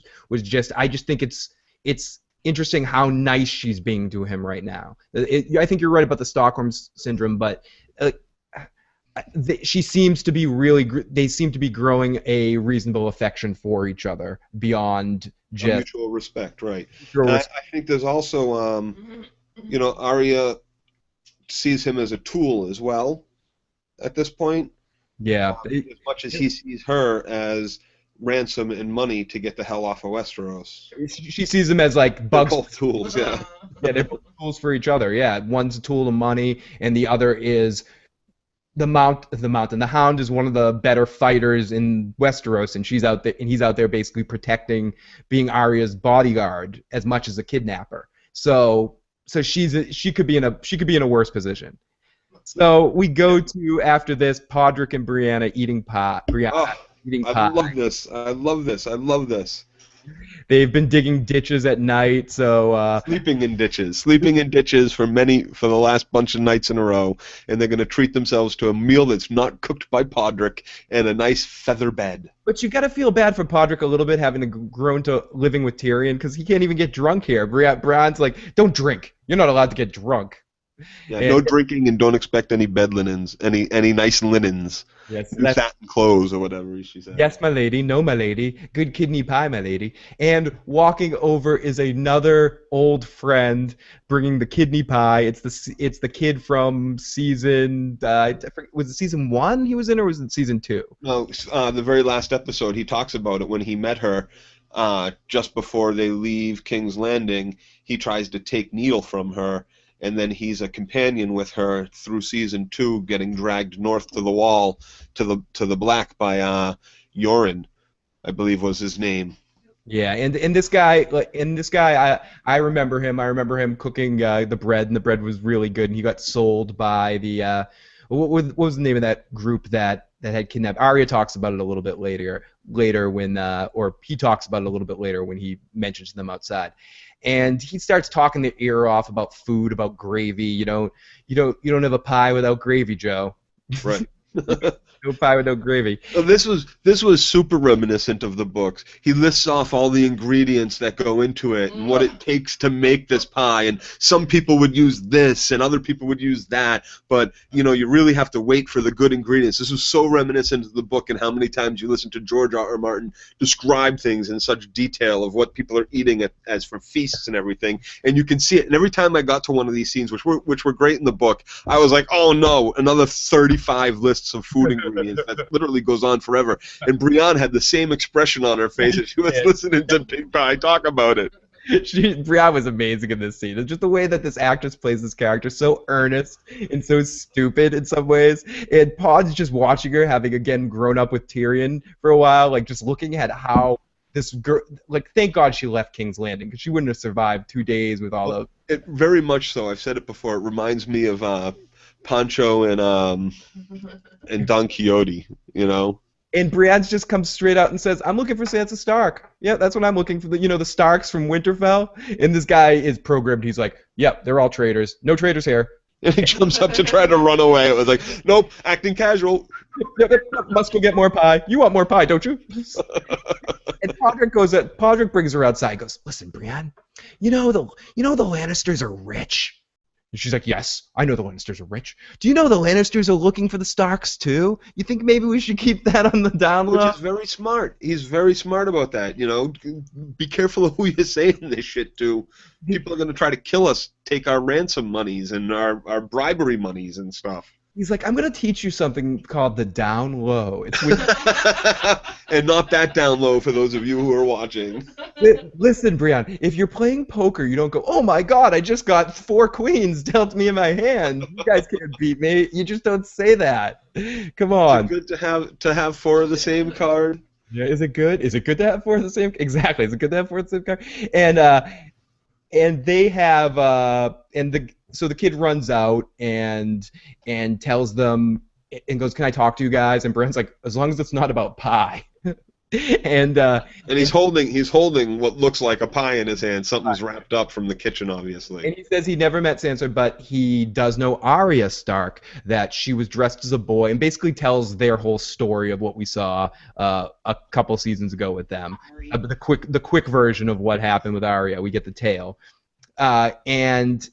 I just think it's interesting how nice she's being to him right now. I think you're right about the Stockholm Syndrome, but she seems to be they seem to be growing a reasonable affection for each other beyond just mutual respect, right? I think there's also you know, Arya sees him as a tool as well at this point. Yeah. As much as he sees her as ransom and money to get the hell off of Westeros. She sees them as like bugs. They're both tools, yeah. Yeah, they're both tools for each other. Yeah, one's a tool of money, and the other is the Mountain. The Hound is one of the better fighters in Westeros, and he's out there basically protecting, being Arya's bodyguard as much as a kidnapper. So she could be in a worse position. So we go to, after this, Podrick and Brienne eating pie. I love this. They've been digging ditches at night, so sleeping in ditches for the last bunch of nights in a row, and they're going to treat themselves to a meal that's not cooked by Podrick and a nice feather bed. But you got to feel bad for Podrick a little bit, having grown to living with Tyrion, because he can't even get drunk here. Brienne's like, "Don't drink. You're not allowed to get drunk." Yeah, no drinking, and don't expect any bed linens, any nice linens. Yes, satin clothes or whatever she said. Yes, my lady. No, my lady. Good kidney pie, my lady. And walking over is another old friend bringing the kidney pie. It's the kid from season. Was it season 1 he was in, or was it season 2? No, the very last episode. He talks about it when he met her. Just before they leave King's Landing, he tries to take Needle from her. and then he's a companion with her through season 2, getting dragged north to the wall, to the Black by Yoren, I believe was his name. Yeah, and this guy, I remember him. I remember him cooking the bread, and the bread was really good. And he got sold by the what was the name of that group that had kidnapped? Arya talks about it a little bit later when or he talks about it a little bit later when he mentions them outside, and he starts talking their ear off about food, about gravy. You don't have a pie without gravy, Joe. Right. No pie without gravy. Well, this was super reminiscent of the books. He lists off all the ingredients that go into it and what it takes to make this pie, and some people would use this and other people would use that, but you really have to wait for the good ingredients. This was so reminiscent of the book, and how many times you listen to George R. R. Martin describe things in such detail of what people are eating as for feasts and everything, and you can see it. And every time I got to one of these scenes, which were great in the book, I was like, oh no, another 35 lists of food ingredients. That literally goes on forever. And Brienne had the same expression on her face as she was listening to Big Pie talk about it. Brienne was amazing in this scene. It's just the way that this actress plays this character, so earnest and so stupid in some ways. And Pod's just watching her, having again grown up with Tyrion for a while, like just looking at how this girl, like, thank God she left King's Landing, because she wouldn't have survived 2 days with all of it. Very much so. I've said it before. It reminds me of Pancho and Don Quixote, And Brienne just comes straight out and says, "I'm looking for Sansa Stark. Yeah, that's what I'm looking for. The Starks from Winterfell." And this guy is programmed. He's like, "Yep, they're all traitors. No traitors here." And he jumps up to try to run away. It was like, nope, acting casual. Yep, must go get more pie. You want more pie, don't you? And Podrick brings her outside. And goes, "Listen, Brienne, the Lannisters are rich." And she's like, "Yes, I know the Lannisters are rich. Do you know the Lannisters are looking for the Starks too? You think maybe we should keep that on the down low?" Which is very smart. He's very smart about that. Be careful of who you're saying this shit to. People are going to try to kill us, take our ransom monies and our bribery monies and stuff. He's like, "I'm going to teach you something called the down low. It's when and not that down low for those of you who are watching. Listen, Brienne, if you're playing poker, you don't go, 'Oh my God, I just got 4 queens dealt me in my hand. You guys can't beat me.' You just don't say that. Come on." Is it good to have 4 of the same card? Yeah, is it good? Is it good to have 4 of the same? Exactly. Is it good to have 4 of the same card? And they have so the kid runs out and tells them and goes, "Can I talk to you guys?" And Brienne's like, "As long as it's not about pie." and he's holding what looks like a pie in his hand. Something's wrapped up from the kitchen, obviously. And he says he never met Sansa, but he does know Arya Stark, that she was dressed as a boy, and basically tells their whole story of what we saw a couple seasons ago with them. The quick version of what happened with Arya. We get the tale, and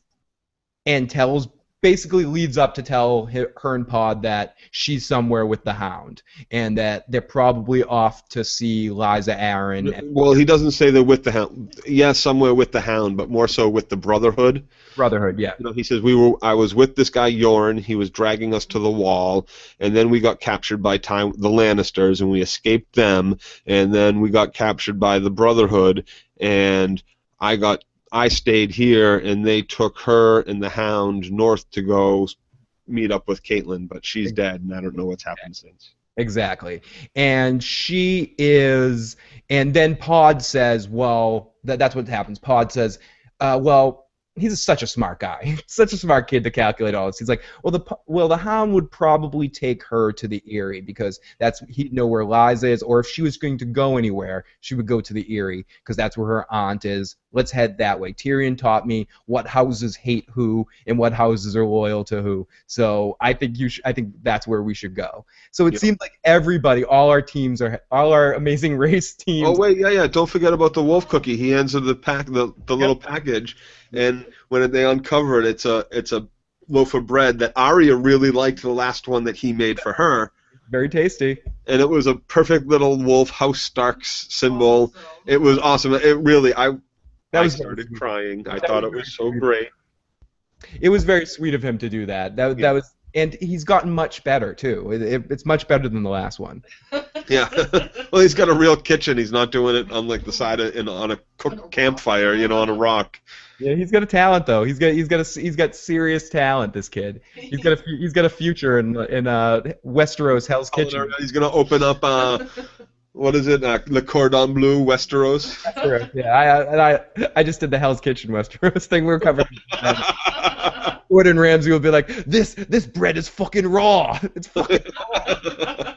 basically leads up to tell her and Pod that she's somewhere with the Hound, and that they're probably off to see Lysa Arryn. Well, he doesn't say they're with the Hound. Yes, somewhere with the Hound, but more so with the Brotherhood. Brotherhood, yeah. He says I was with this guy Yoren. He was dragging us to the wall, and then we got captured by the Lannisters, and we escaped them, and then we got captured by the Brotherhood, and I stayed here, and they took her and the Hound north to go meet up with Caitlyn, but she's dead, and I don't know what's happened since. Exactly. And and then Pod says, well, that's what happens. Pod says, well, he's such a smart guy, such a smart kid to calculate all this. He's like, well, the Hound would probably take her to the Eyrie, because he'd know where Lysa is, or if she was going to go anywhere, she would go to the Eyrie, because that's where her aunt is. Let's head that way. Tyrion taught me what houses hate who and what houses are loyal to who. So I think that's where we should go. So it seems like everybody, all our amazing race teams. Oh wait, yeah. Don't forget about the wolf cookie. He hands her the little package, and when they uncover it, it's a loaf of bread that Arya really liked, the last one that he made for her. Very tasty. And it was a perfect little wolf, House Stark's symbol. It was awesome. It really, I crying. I thought it was so great. It was very sweet of him to do that. That was And he's gotten much better too. It's much better than the last one. Yeah. Well, he's got a real kitchen. He's not doing it on like the side of on a cooked campfire, on a rock. Yeah, he's got a talent though. He's got serious talent. This kid. He's got a future in Westeros Hell's Kitchen. He's gonna open up what is it? Le Cordon Bleu Westeros. Westeros, yeah, I just did the Hell's Kitchen Westeros thing. We were covering. Gordon Ramsay will be like, this bread is fucking raw. It's fucking raw.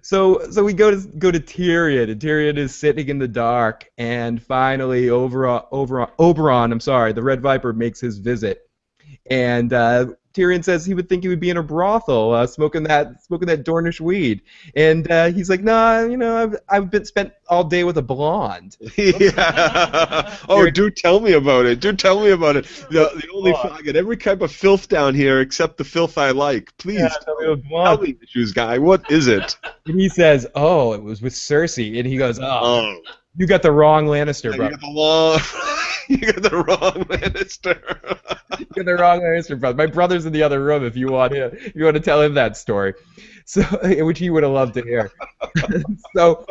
So we go to Tyrion, and Tyrion is sitting in the dark, and finally Oberon, I'm sorry, the Red Viper makes his visit, and Tyrion says he would think he would be in a brothel, smoking that Dornish weed, and he's like, nah, I've been spent all day with a blonde. Yeah. Oh, do tell me about it. The only I get every type of filth down here except the filth I like. Please tell me, the shoes guy. What is it? And he says, oh, it was with Cersei, and he goes, oh. You got the wrong Lannister, bro. You got the wrong Lannister. You got the wrong Lannister, brother. My brother's in the other room. If you want to tell him that story, so which he would have loved to hear. So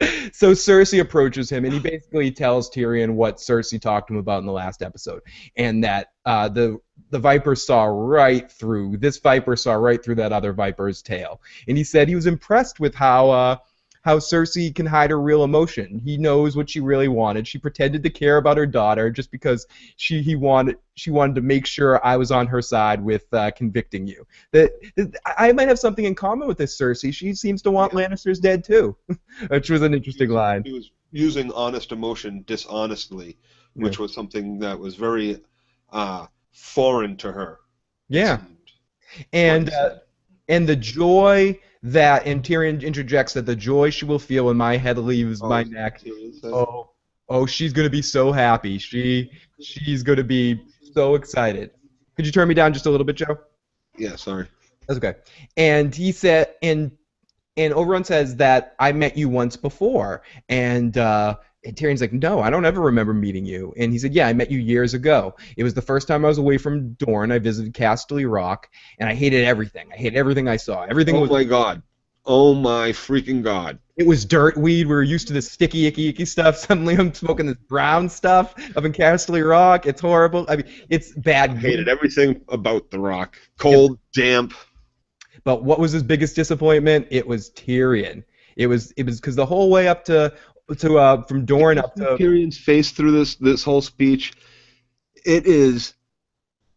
Cersei approaches him, and he basically tells Tyrion what Cersei talked to him about in the last episode, and that the Viper saw right through that other Viper's tail, and he said he was impressed with how Cersei can hide her real emotion. He knows what she really wanted. She pretended to care about her daughter just because she wanted to make sure I was on her side with convicting you. That I might have something in common with this Cersei. She seems to want Lannisters dead too, which was an interesting line. He was using honest emotion dishonestly, which was something that was very foreign to her. Yeah, and the joy that, and Tyrion interjects that the joy she will feel when my head leaves my neck. She's gonna be so happy. She's gonna be so excited. Could you turn me down just a little bit, Joe? Yeah, sorry. That's okay. And he said, and Oberon says that I met you once before, and Tyrion's like, no, I don't ever remember meeting you. And he said, yeah, I met you years ago. It was the first time I was away from Dorne. I visited Casterly Rock, and I hated everything. I hated everything I saw. Everything my God. Oh, my freaking God. It was dirt weed. We were used to this sticky, icky stuff. Suddenly I'm smoking this brown stuff up in Casterly Rock. It's horrible. I mean, it's bad. I hated everything about the rock. Cold, damp. But what was his biggest disappointment? It was Tyrion. It was because the whole way up to from Dorne up to Tyrion's face through this whole speech, it is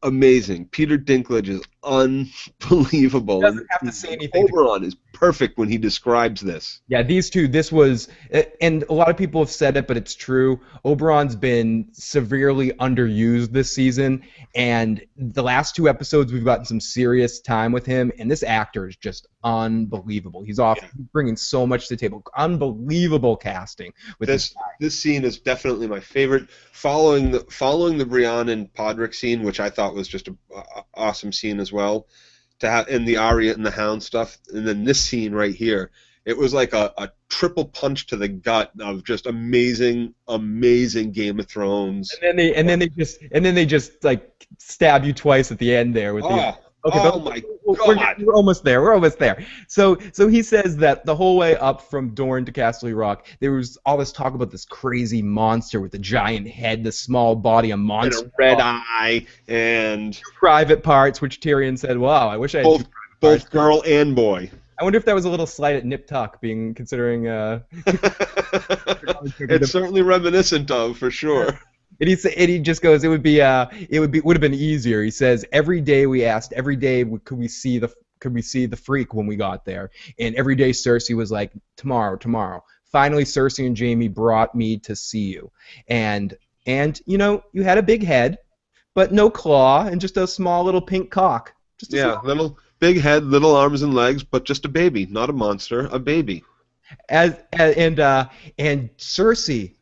amazing. Peter Dinklage is unbelievable. He doesn't have to say anything. Oberon is perfect when he describes this. Yeah, these two. This was, and a lot of people have said it, but it's true. Oberon's been severely underused this season, and the last two episodes we've gotten some serious time with him, and this actor is just unbelievable. He's bringing so much to the table. Unbelievable casting with this. This scene is definitely my favorite. Following the Brienne and Podrick scene, which I thought was just an awesome scene as well, to have in the Arya and the Hound stuff, and then this scene right here, it was like a triple punch to the gut of just amazing Game of Thrones. And then they just like stab you twice at the end there with the. Okay, my God. We're almost there. We're almost there. So he says that the whole way up from Dorne to Casterly Rock, there was all this talk about this crazy monster with a giant head, the small body, a monster, and a red eye, and private parts. Which Tyrion said, "Wow, I wish I had both girl and boy." I wonder if that was a little slight at Nip Tuck, considering. It's certainly reminiscent of, for sure. And he just goes, it would have been easier. He says every day could we see the freak when we got there, and every day Cersei was like tomorrow. Finally, Cersei and Jaime brought me to see you, and you had a big head, but no claw, and just a small little pink cock. Little big head, little arms and legs, but just a baby, not a monster, a baby. And Cersei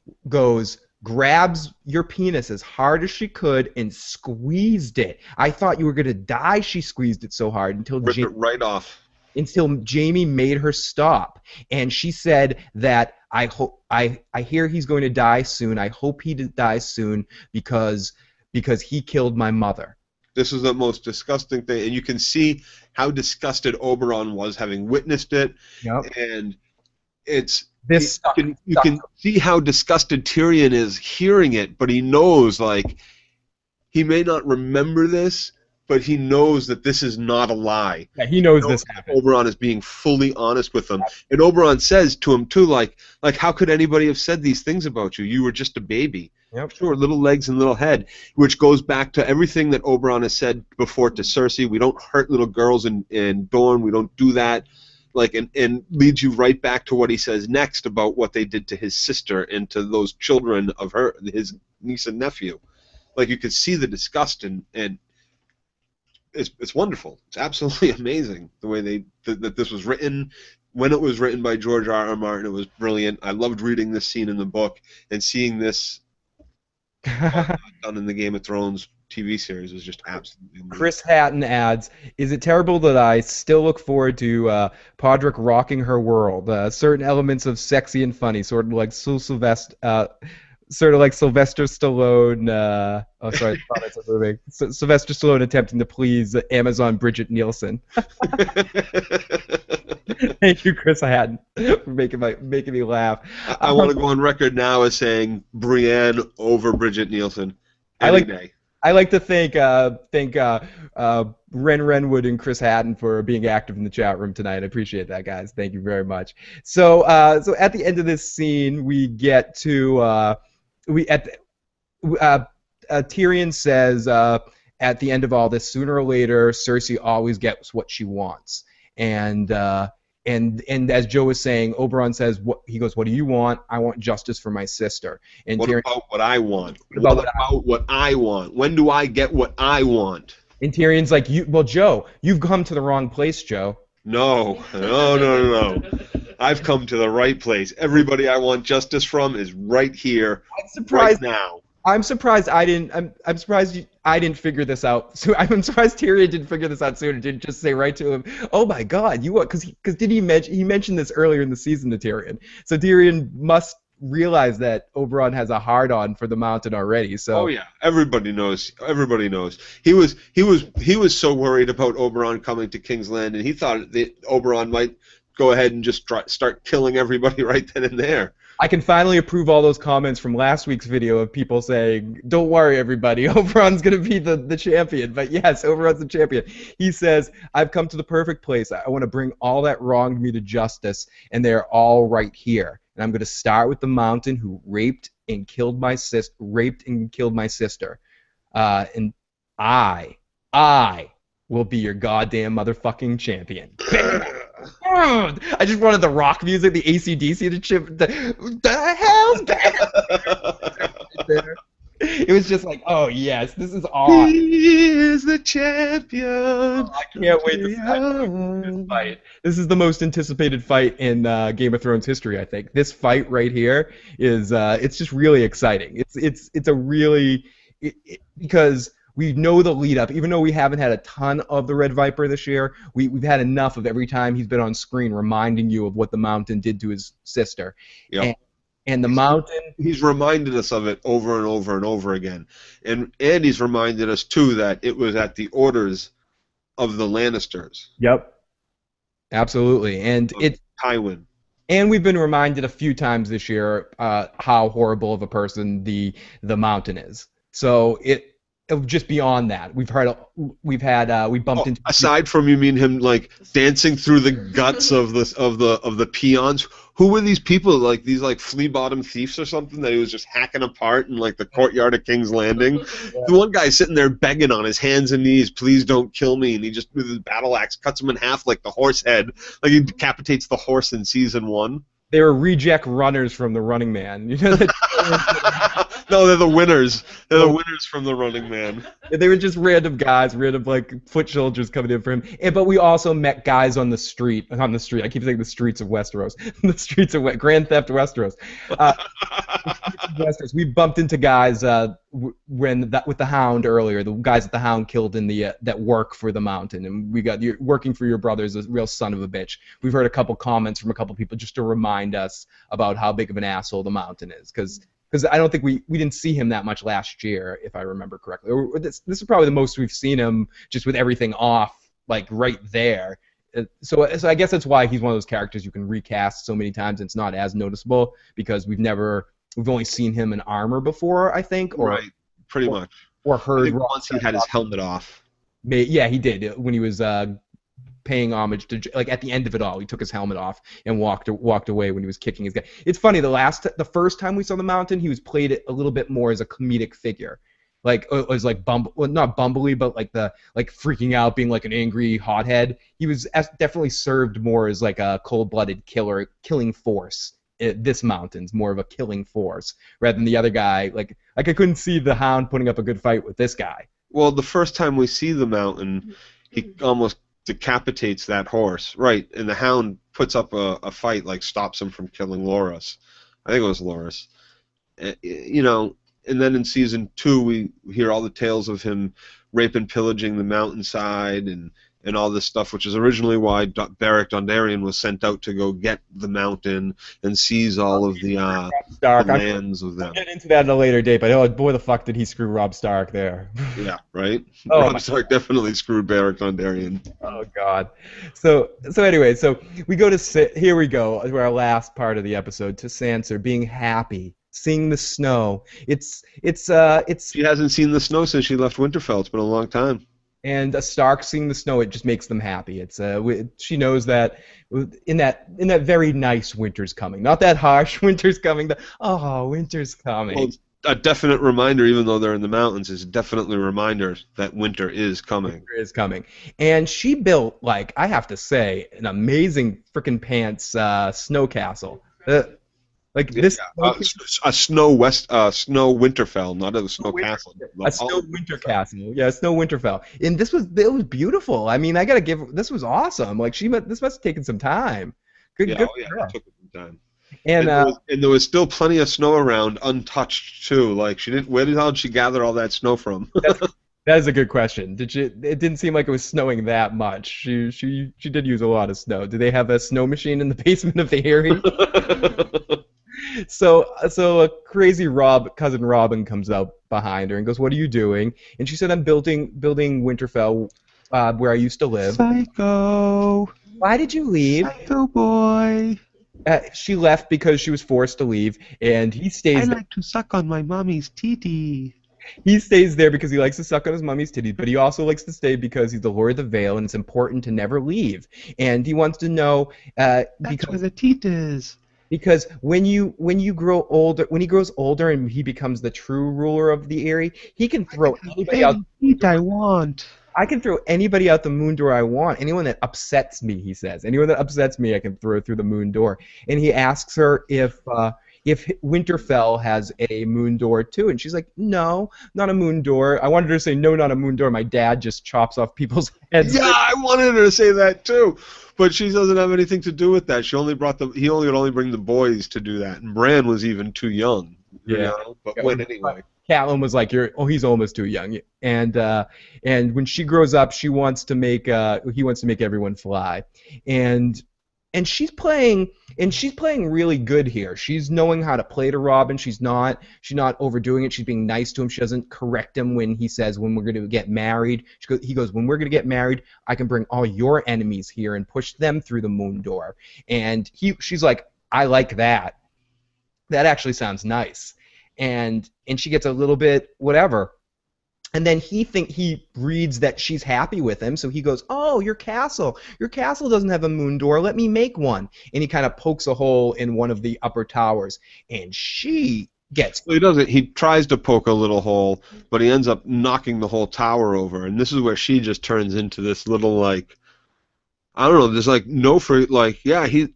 grabs your penis as hard as she could and squeezed it. I thought you were gonna die. She squeezed it so hard until Ripped it right off. Until Jaime made her stop, and she said that I hear he's going to die soon. I hope he dies soon because he killed my mother. This was the most disgusting thing, and you can see how disgusted Oberon was having witnessed it, Yep. and it's This stuck. you can see how disgusted Tyrion is hearing it, but he knows, like, he may not remember this, but he knows that this is not a lie. Yeah, he knows this happened. Oberon is being fully honest with him, and Oberon says to him too, like how could anybody have said these things about you? You were just a baby. Yep. Sure, little legs and little head, which goes back to everything that Oberon has said before to Cersei. We don't hurt little girls in Dorne. We don't do that. Like, and leads you right back to what he says next about what they did to his sister and to those children of her, his niece and nephew. Like, you could see the disgust, and it's wonderful. It's absolutely amazing the way that this was written. When it was written by George R.R. Martin, it was brilliant. I loved reading this scene in the book, and seeing this done in the Game of Thrones TV series was just absolutely amazing. Chris Hatton adds, "Is it terrible that I still look forward to Podrick rocking her world? Certain elements of sexy and funny, sort of like Sylvester Stallone. Oh, sorry, I thought I said moving. Sylvester Stallone attempting to please Amazon Bridget Nielsen." Thank you, Chris Hatton, for making me laugh. I want to go on record now as saying Brienne over Bridget Nielsen. Any day. I like to thank Ren Renwood and Chris Hatton for being active in the chat room tonight. I appreciate that, guys. Thank you very much. So at the end of this scene, we get to Tyrion says at the end of all this, sooner or later, Cersei always gets what she wants, and as Joe was saying, Oberon says, he goes, "What do you want? I want justice for my sister." And what Tyrion, about what I want? What about what I want? When do I get what I want? And Tyrion's like, Joe, you've come to the wrong place, Joe. No. I've come to the right place. Everybody I want justice from is right here, right now. I'm surprised I didn't. I'm surprised I didn't figure this out. So I'm surprised Tyrion didn't figure this out sooner. Didn't just say right to him, "Oh my God, you what?" Because did he mentioned this earlier in the season to Tyrion? So Tyrion must realize that Oberon has a hard-on for the Mountain already. So. Oh yeah, everybody knows. Everybody knows. He was so worried about Oberon coming to King's Landing, and he thought that Oberon might go ahead and just start killing everybody right then and there. I can finally approve all those comments from last week's video of people saying, "Don't worry, everybody, Oberon's going to be the champion." But yes, Oberon's the champion. He says, "I've come to the perfect place. I want to bring all that wronged me to justice, and they're all right here. And I'm going to start with the Mountain, who raped and killed my sister. And I will be your goddamn motherfucking champion." I just wanted the rock music, the AC/DC to chip. The hell's that? It was just like, oh yes, this is awesome. He is the champion. Oh, I can't wait to see this fight. This is the most anticipated fight in Game of Thrones history, I think. This fight right here is it's just really exciting. It's a really because we know the lead up, even though we haven't had a ton of the Red Viper this year, we've had enough of every time he's been on screen reminding you of what the Mountain did to his sister. Yep. And the Mountain... He's reminded us of it over and over and over again. And he's reminded us, too, that it was at the orders of the Lannisters. Yep. Absolutely. And it's... Tywin. And we've been reminded a few times this year how horrible of a person the Mountain is. So just beyond that, we bumped into. Aside from, you mean him like dancing through the guts of the peons? Who were these people? Like these flea bottom thieves or something that he was just hacking apart in like the courtyard of King's Landing? Yeah. The one guy sitting there begging on his hands and knees, "Please don't kill me," and he just with his battle axe cuts him in half like the horse head, like he decapitates the horse in season 1. They were reject runners from the Running Man. You know No, they're the winners. They're the winners from the Running Man. They were just random guys, random foot soldiers coming in for him. But we also met guys on the street. I keep saying the streets of Westeros. The streets of Grand Theft Westeros. We bumped into guys with the Hound earlier. The guys that the Hound killed in the that work for the Mountain, and we got "You're working for your brother's a real son of a bitch." We've heard a couple comments from a couple people just to remind us about how big of an asshole the Mountain is, because because I don't think we didn't see him that much last year, if I remember correctly. Or this is probably the most we've seen him just with everything off, like right there. So I guess that's why he's one of those characters you can recast so many times and it's not as noticeable because we've only seen him in armor before, I think, or right, pretty much. Or I heard think once he had his helmet off. Yeah, he did when he was paying homage to, like, at the end of it all, he took his helmet off and walked away when he was kicking his guy. It's funny, the first time we saw the Mountain, he was played a little bit more as a comedic figure. Like it was like not bumbly, but like freaking out, being like an angry hothead. He was definitely served more as like a cold-blooded killing force. This Mountain's more of a killing force rather than the other guy. Like I couldn't see the Hound putting up a good fight with this guy. Well, the first time we see the Mountain, he almost decapitates that horse, right? And the Hound puts up a fight, like stops him from killing Loras. I think it was Loras. You know, and then in season 2 we hear all the tales of him rape and pillaging the mountainside and all this stuff, which is originally why Beric Dondarrion was sent out to go get the Mountain and seize all of the lands of them. I'll get into that at a later date, but oh boy, the fuck did he screw Robb Stark there. Yeah, right? Oh, Robb Stark definitely screwed Beric Dondarrion. Oh God. So anyway, so we go to here we go to our last part of the episode, to Sansa being happy, seeing the snow. It's She hasn't seen the snow since she left Winterfell. It's been a long time. And a Stark seeing the snow, it just makes them happy. It's she knows that in that very nice winter's coming, not that harsh winter's coming. Winter's coming. Well, a definite reminder, even though they're in the mountains, is definitely a reminder that winter is coming. Winter is coming, and she built, like, I have to say, an amazing frickin' pants snow castle. This a snow Winterfell, not a snow castle. A snow winter castle. Yeah, a snow Winterfell. And it was beautiful. I mean, I gotta this was awesome. Like this must have taken some time. Good it took some time. And there was still plenty of snow around, untouched too. Like where the hell did she gather all that snow from? That is a good question. It didn't seem like it was snowing that much. She did use a lot of snow. Do they have a snow machine in the basement of the Eyrie? So a crazy cousin Robin comes up behind her and goes, "What are you doing?" And she said, "I'm building Winterfell, where I used to live." Psycho. Why did you leave? Psycho boy. She left because she was forced to leave, and he stays. I like to suck on my mommy's titty. He stays there because he likes to suck on his mummy's titties, but he also likes to stay because he's the Lord of the Vale, and it's important to never leave. And he wants to know That's where the teat is. Because when you grow older, when he grows older and he becomes the true ruler of the Eyrie, he can throw anybody out. I want. I can throw anybody out the moon door I want. Anyone that upsets me, he says. Anyone that upsets me, I can throw through the moon door. And he asks her if Winterfell has a moon door too, and she's like, "No, not a moon door." I wanted her to say, "No, not a moon door. My dad just chops off people's heads." Yeah, I wanted her to say that too, but she doesn't have anything to do with that. He only could only bring the boys to do that, and Bran was even too young. Yeah. You know? But when anyway. Catelyn was like, he's almost too young, and when she grows up, he wants to make everyone fly, and she's playing really good here. She's knowing how to play to Robin. She's not overdoing it. She's being nice to him. She doesn't correct him when he says, when we're going to get married. He goes, when we're going to get married, I can bring all your enemies here and push them through the moon door. And she's like, I like that. That actually sounds nice. And she gets a little bit whatever. And then he reads that she's happy with him, so he goes, "Oh, your castle doesn't have a moon door. Let me make one." And he kind of pokes a hole in one of the upper towers, and she gets. Well, he doesn't. He tries to poke a little hole, but he ends up knocking the whole tower over. And this is where she just turns into this little, like, I don't know. There's like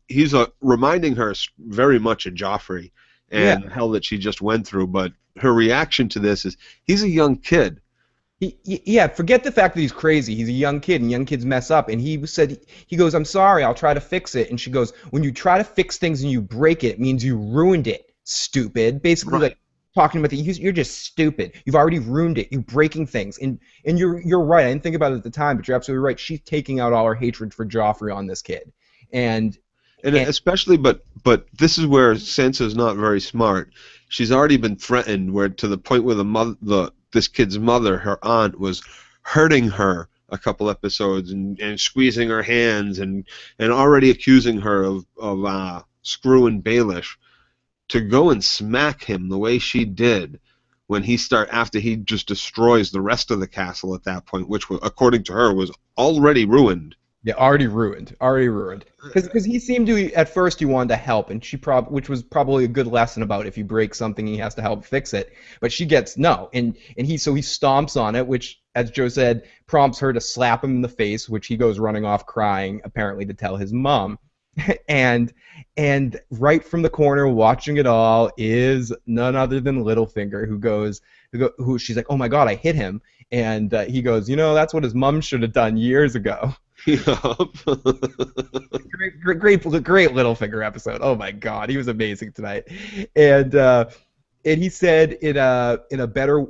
he's reminding her very much of Joffrey and the hell that she just went through. But her reaction to this is he's a young kid. Forget the fact that he's crazy. He's a young kid, and young kids mess up. And he goes, "I'm sorry, I'll try to fix it." And she goes, "When you try to fix things and you break it, it means you ruined it, stupid." Basically, like talking about you're just stupid. You've already ruined it. You're breaking things, and you're right. I didn't think about it at the time, but you're absolutely right. She's taking out all her hatred for Joffrey on this kid, and especially, but this is where Sansa's not very smart. she's already been threatened, where to the point where this kid's mother, her aunt, was hurting her a couple episodes and squeezing her hands and already accusing her of screwing Baelish. To go and smack him the way she did after he just destroys the rest of the castle at that point, which according to her was already ruined. Yeah, already ruined. Because he seemed to, at first he wanted to help, and which was probably a good lesson about if you break something, he has to help fix it. But she gets no, and he stomps on it, which, as Joe said, prompts her to slap him in the face, which he goes running off crying, apparently to tell his mom. and right from the corner, watching it all, is none other than Littlefinger, who she's like, oh my God, I hit him, and he goes, that's what his mom should have done years ago. Yep. great Littlefinger episode. Oh my God, he was amazing tonight. And he said in a better,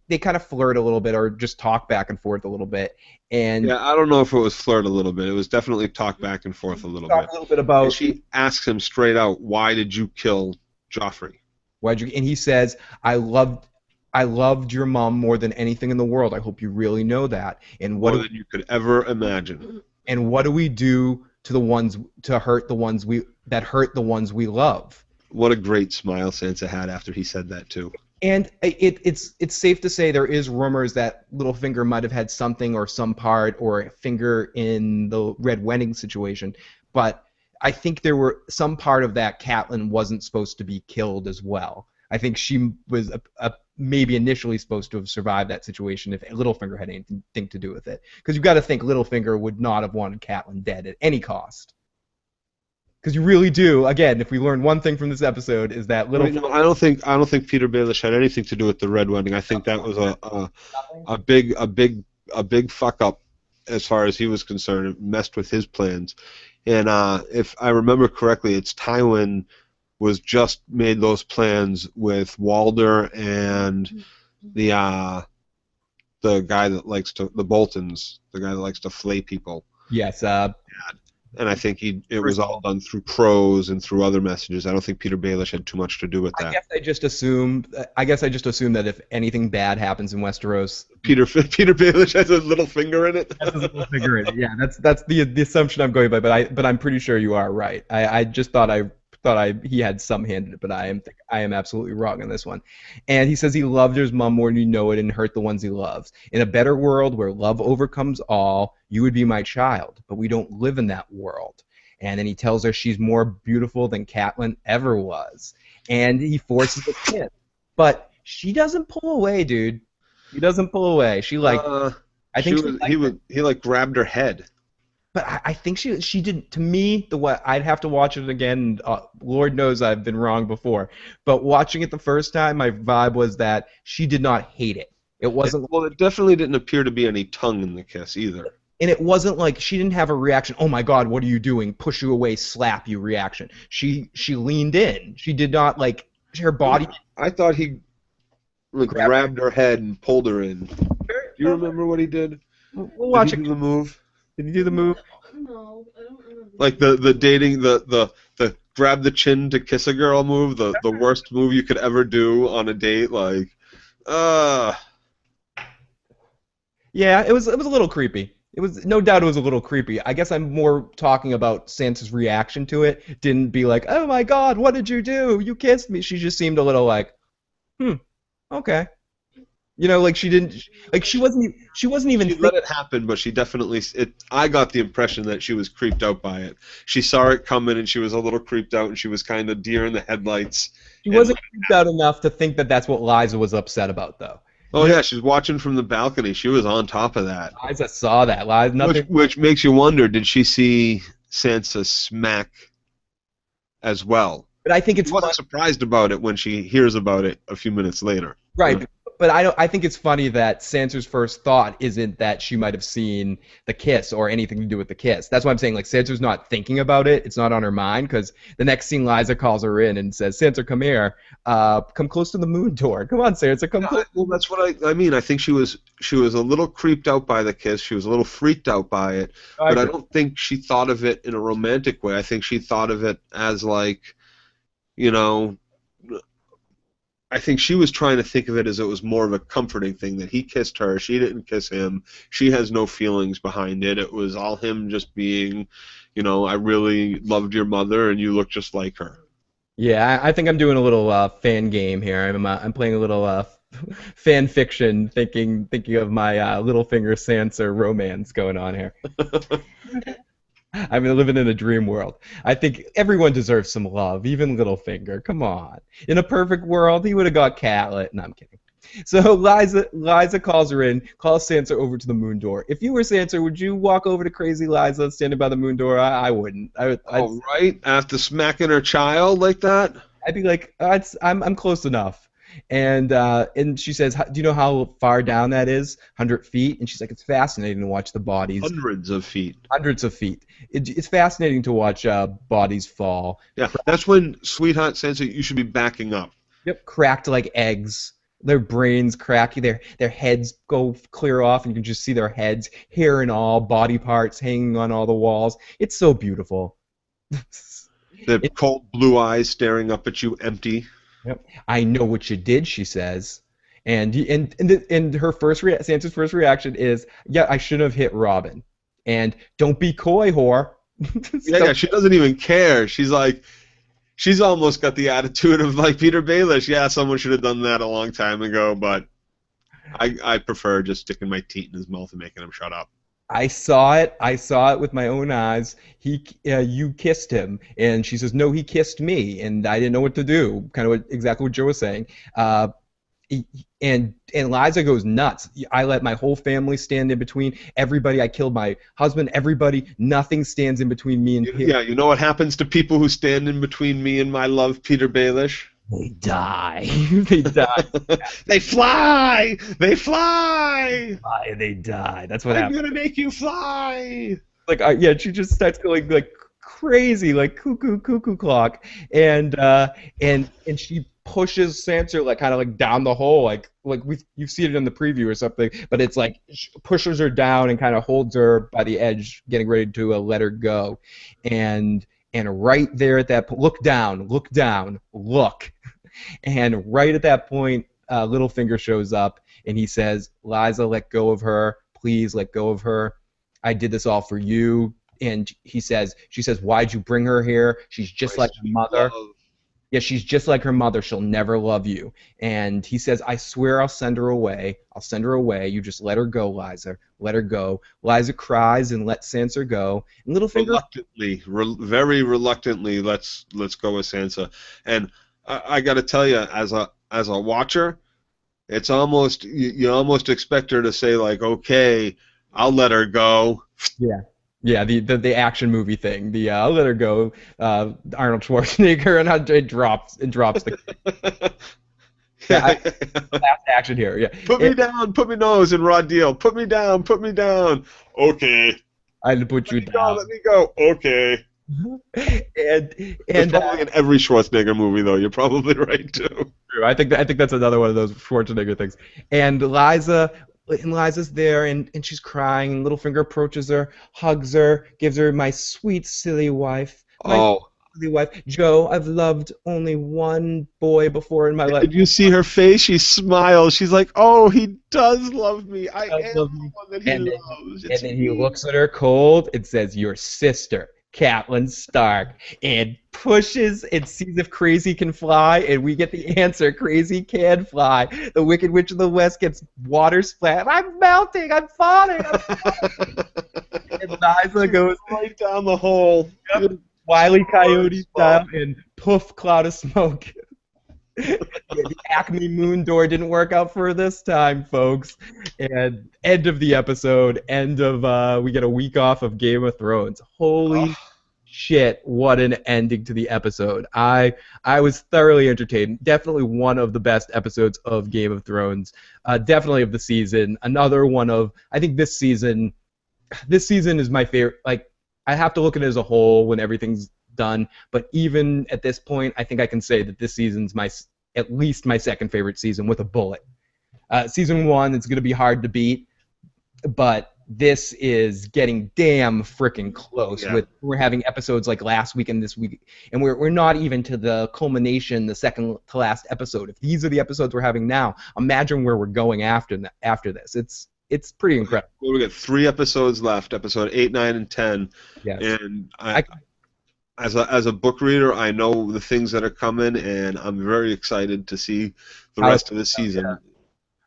they kind of flirt a little bit, or just talk back and forth a little bit. And yeah, I don't know if it was flirt a little bit. It was definitely talk back and forth a little bit. A little bit about. And she asks him straight out, "Why did you kill Joffrey?" And he says, I loved your mom more than anything in the world. I hope you really know that. And more than you could ever imagine. And what do we do to hurt the ones we love? What a great smile Sansa had after he said that too. And it's safe to say there is rumors that Littlefinger might have had something or some part or a finger in the Red Wedding situation, but I think there were some part of that Catelyn wasn't supposed to be killed as well. I think she was maybe initially supposed to have survived that situation if Littlefinger had anything to do with it. Because you've got to think Littlefinger would not have wanted Catelyn dead at any cost. Because you really do. Again, if we learn one thing from this episode, is that Littlefinger. I don't think Peter Baelish had anything to do with the Red Wedding. I think that was a big fuck up as far as he was concerned. It messed with his plans. And if I remember correctly, it's Tywin was just made those plans with Walder and the guy that likes to the Boltons, the guy that likes to flay people. Yes. And I think it was all done through crows and through other messages. I don't think Peter Baelish had too much to do with that. I guess I just assumed that if anything bad happens in Westeros, Peter Baelish has a little finger in it. Has a little finger in it. Yeah, that's the assumption I'm going by. But I'm pretty sure you are right. I just thought he had some hand in it, but I am absolutely wrong on this one. And he says he loved his mom more than you know it and hurt the ones he loves. In a better world where love overcomes all, you would be my child, but we don't live in that world. And then he tells her she's more beautiful than Catelyn ever was. And he forces a kiss. But she doesn't pull away, dude. She doesn't pull away. She he grabbed her head. But I think she did. To me, I'd have to watch it again. Lord knows I've been wrong before. But watching it the first time, my vibe was that she did not hate it. It wasn't. Well, it definitely didn't appear to be any tongue in the kiss either. And it wasn't like she didn't have a reaction. Oh my God, what are you doing? Push you away, slap you reaction. She leaned in. She did not like her body. I thought he grabbed her head and pulled her in. Do you remember what he did? We'll watch it. Did he do the move? Did he do the move? No, I don't remember. Like the dating, the grab the chin to kiss a girl move, the worst move you could ever do on a date, like, Yeah, it was a little creepy. It was no doubt it was a little creepy. I guess I'm more talking about Sansa's reaction to it. Didn't be like, oh my God, what did you do? You kissed me. She just seemed a little like, okay. Like she didn't, like she wasn't even. She let it happen, but she definitely. I got the impression that she was creeped out by it. She saw it coming, and she was a little creeped out, and she was kind of deer in the headlights. She wasn't creeped out enough to think that that's what Liza was upset about, though. Oh yeah, she's watching from the balcony. She was on top of that. Liza saw that. Liza, nothing. Which makes you wonder: did she see Sansa smack as well? But I think it's. She wasn't surprised about it when she hears about it a few minutes later. Right. But I think it's funny that Sansa's first thought isn't that she might have seen the kiss or anything to do with the kiss. That's why I'm saying, like, Sansa's not thinking about it. It's not on her mind, because the next scene, Liza calls her in and says, Sansa, come here. Come close to the moon door. Come on, Sansa, come close. Well, that's what I mean. I think she was a little creeped out by the kiss. She was a little freaked out by it. But I don't think she thought of it in a romantic way. I think she thought of it as, like, I think she was trying to think of it as it was more of a comforting thing that he kissed her, she didn't kiss him, she has no feelings behind it. It was all him just being, I really loved your mother and you look just like her. Yeah, I think I'm doing a little fan game here. I'm playing a little fan fiction, thinking of my Littlefinger Sansa romance going on here. I'm living in a dream world. I think everyone deserves some love, even Littlefinger. Come on. In a perfect world, he would have got Catelyn. No, I'm kidding. So Liza calls her in, calls Sansa over to the moon door. If you were Sansa, would you walk over to crazy Liza standing by the moon door? I wouldn't. Oh, right? After smacking her child like that? I'd be like, I'm close enough. And she says, do you know how far down that is? 100 feet? And she's like, it's fascinating to watch the bodies. Hundreds of feet. Hundreds of feet. It's fascinating to watch bodies fall. Yeah, that's when, sweetheart Sansa, you should be backing up. Yep, cracked like eggs. Their brains crack. Their heads go clear off, and you can just see their heads, hair and all, body parts hanging on all the walls. It's so beautiful. The cold blue eyes staring up at you, empty. Yep. I know what you did, she says. And her Sansa's first reaction is, yeah, I shouldn't have hit Robin. And don't be coy, whore. Yeah, she doesn't even care. She's like, she's almost got the attitude of like Peter Baelish. Yeah, someone should have done that a long time ago, but I prefer just sticking my teeth in his mouth and making him shut up. I saw it. I saw it with my own eyes. You kissed him, and she says, "No, he kissed me," and I didn't know what to do. Kind of exactly what Joe was saying. And Liza goes nuts. I let my whole family stand in between. Everybody. I killed my husband. Everybody. Nothing stands in between me and him. Yeah, you know what happens to people who stand in between me and my love, Peter Baelish? They die. They die. They fly! They fly! They die. That's what happens. I'm gonna make you fly! Like, yeah, she just starts going like crazy, like cuckoo clock, and she pushes Sansa like kind of like down the hole, like you've seen it in the preview or something, but it's like pushes her down and kind of holds her by the edge, getting ready to let her go, and right there at that look down, look. And right at that point, Littlefinger shows up, and he says, Liza, let go of her. Please let go of her. I did this all for you. And she says, why'd you bring her here? She's just like her mother. Yeah, she's just like her mother. She'll never love you. And he says, I swear I'll send her away. I'll send her away. You just let her go, Liza. Let her go. Liza cries and lets Sansa go. And Littlefinger... Reluctantly, very reluctantly, let's go with Sansa. And I got to tell you, as a watcher, it's almost you almost expect her to say like, "Okay, I'll let her go." Yeah, yeah. The action movie thing. I'll let her go. Arnold Schwarzenegger and drops the. Yeah, last action here. Yeah. Put me down. Put me nose in raw deal. Put me down. Put me down. Okay. I'll put you down. Let me go. Okay. and probably in every Schwarzenegger movie, though. You're probably right too. True. I think that's another one of those Schwarzenegger things. And Liza's there, and she's crying. And Littlefinger approaches her, hugs her, gives her my sweet, silly wife. Silly wife, Joe. I've loved only one boy before in my life. Did you see her face? She smiles. She's like, "Oh, he does love me. I am the one that he loves." And then he looks at her cold and says, "Your sister, Catelyn Stark," and pushes and sees if Crazy can fly, and we get the answer: Crazy can fly. The Wicked Witch of the West gets water splat. I'm melting. I'm falling. And Liza goes right down the hole. Yep. Wile E. Coyote style, and poof, cloud of smoke. The Acme Moon Door didn't work out for this time, folks. And end of the episode. We get a week off of Game of Thrones. Holy shit, what an ending to the episode. I was thoroughly entertained. Definitely one of the best episodes of Game of Thrones. Definitely of the season. Another one of, I think this season is my favorite. Like, I have to look at it as a whole when everything's done, but even at this point, I think I can say that this season's at least my second favorite season with a bullet. Season 1, it's going to be hard to beat, but this is getting damn freaking close. Yeah. We're having episodes like last week and this week, and we're not even to the culmination, the second to last episode. If these are the episodes we're having now, imagine where we're going after this. It's pretty incredible. Well, we got 3 episodes left, episode 8, 9, and 10. Yes. And as a book reader, I know the things that are coming, and I'm very excited to see the rest of the season. Yeah.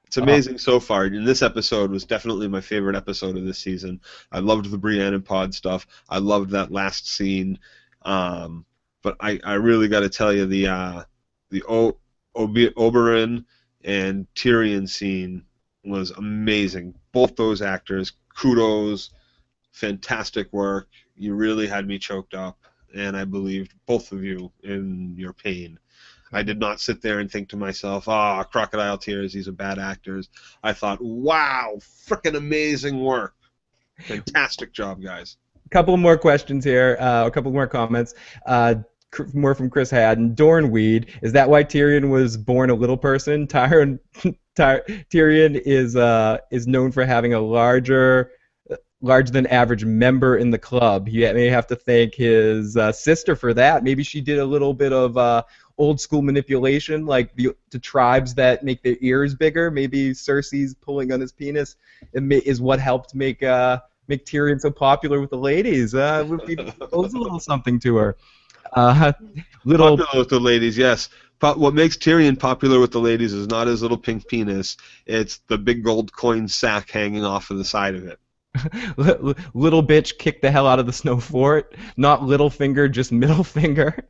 It's amazing so far, and this episode was definitely my favorite episode of this season. I loved the Brienne and Pod stuff. I loved that last scene, but I really got to tell you the Oberyn and Tyrion scene was amazing. Both those actors, kudos, fantastic work. You really had me choked up, and I believed both of you in your pain. I did not sit there and think to myself, crocodile tears, these are bad actors. I thought, wow, frickin' amazing work. Fantastic job, guys. A couple more questions here, a couple more comments. More from Chris Haddon. Dornweed, is that why Tyrion was born a little person? Tyrion is known for having a larger than average member in the club. He may have to thank his sister for that. Maybe she did a little bit of old school manipulation, like the tribes that make their ears bigger. Maybe Cersei's pulling on his penis is what helped make Tyrion so popular with the ladies. Maybe owes a little something to her. Popular with the ladies, yes. But what makes Tyrion popular with the ladies is not his little pink penis. It's the big gold coin sack hanging off of the side of it. Little bitch kicked the hell out of the snow fort. Not little finger, just middle finger.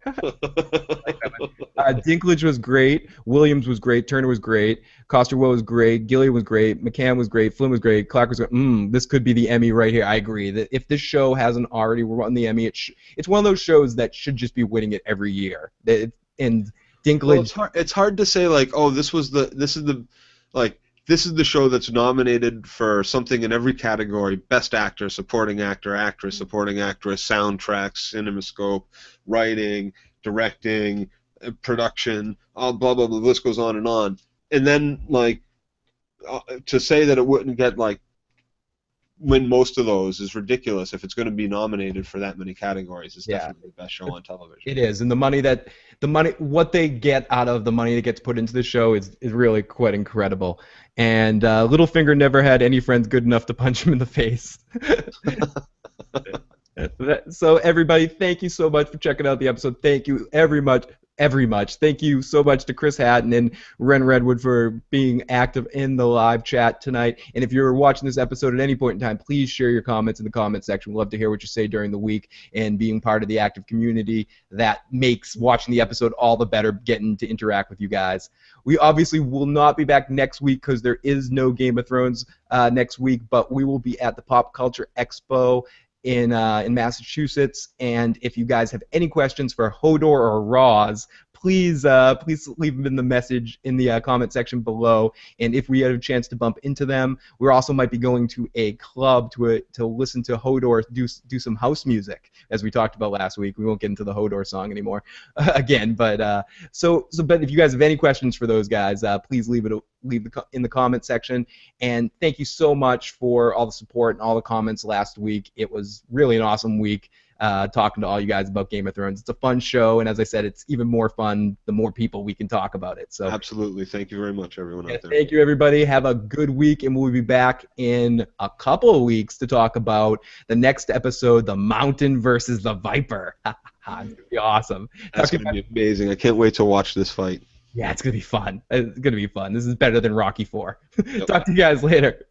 Dinklage was great. Williams was great. Turner was great. Coster-Waldau was great. Gillian was great. McCann was great. Flynn was great. Clark was great. This could be the Emmy right here. I agree that if this show hasn't already won the Emmy, it's one of those shows that should just be winning it every year. And Dinklage. Well, it's hard to say like, oh, this is the show that's nominated for something in every category: best actor, supporting actor, actress, supporting actress, soundtracks, cinemascope, writing, directing, production, blah blah blah. The list goes on. And then to say that it wouldn't get win most of those is ridiculous. If it's going to be nominated for that many categories, it's definitely the best show on television. It is, and what they get out of the money that gets put into the show is really quite incredible. And Littlefinger never had any friends good enough to punch him in the face. So everybody, thank you so much for checking out the episode. Thank you very much. Thank you so much to Chris Haddon and Ren Redwood for being active in the live chat tonight. And if you're watching this episode at any point in time, please share your comments in the comment section. We'd love to hear what you say during the week, and being part of the active community that makes watching the episode all the better, getting to interact with you guys. We obviously will not be back next week because there is no Game of Thrones next week, but we will be at the Pop Culture Expo in Massachusetts. And if you guys have any questions for Hodor or Roz, please leave them in the message in the comment section below. And if we have a chance to bump into them, we also might be going to a club to listen to Hodor do some house music, as we talked about last week. We won't get into the Hodor song anymore again, but but if you guys have any questions for those guys, please leave in the comment section. And thank you so much for all the support and all the comments last week. It was really an awesome week. Talking to all you guys about Game of Thrones. It's a fun show, and as I said, it's even more fun the more people we can talk about it. So absolutely, thank you very much, everyone out there. Thank you, everybody. Have a good week, and we'll be back in a couple of weeks to talk about the next episode, The Mountain versus the Viper. It's gonna be awesome. That's gonna be amazing. I can't wait to watch this fight. Yeah, it's gonna be fun. It's gonna be fun. This is better than Rocky IV. Talk to you guys later.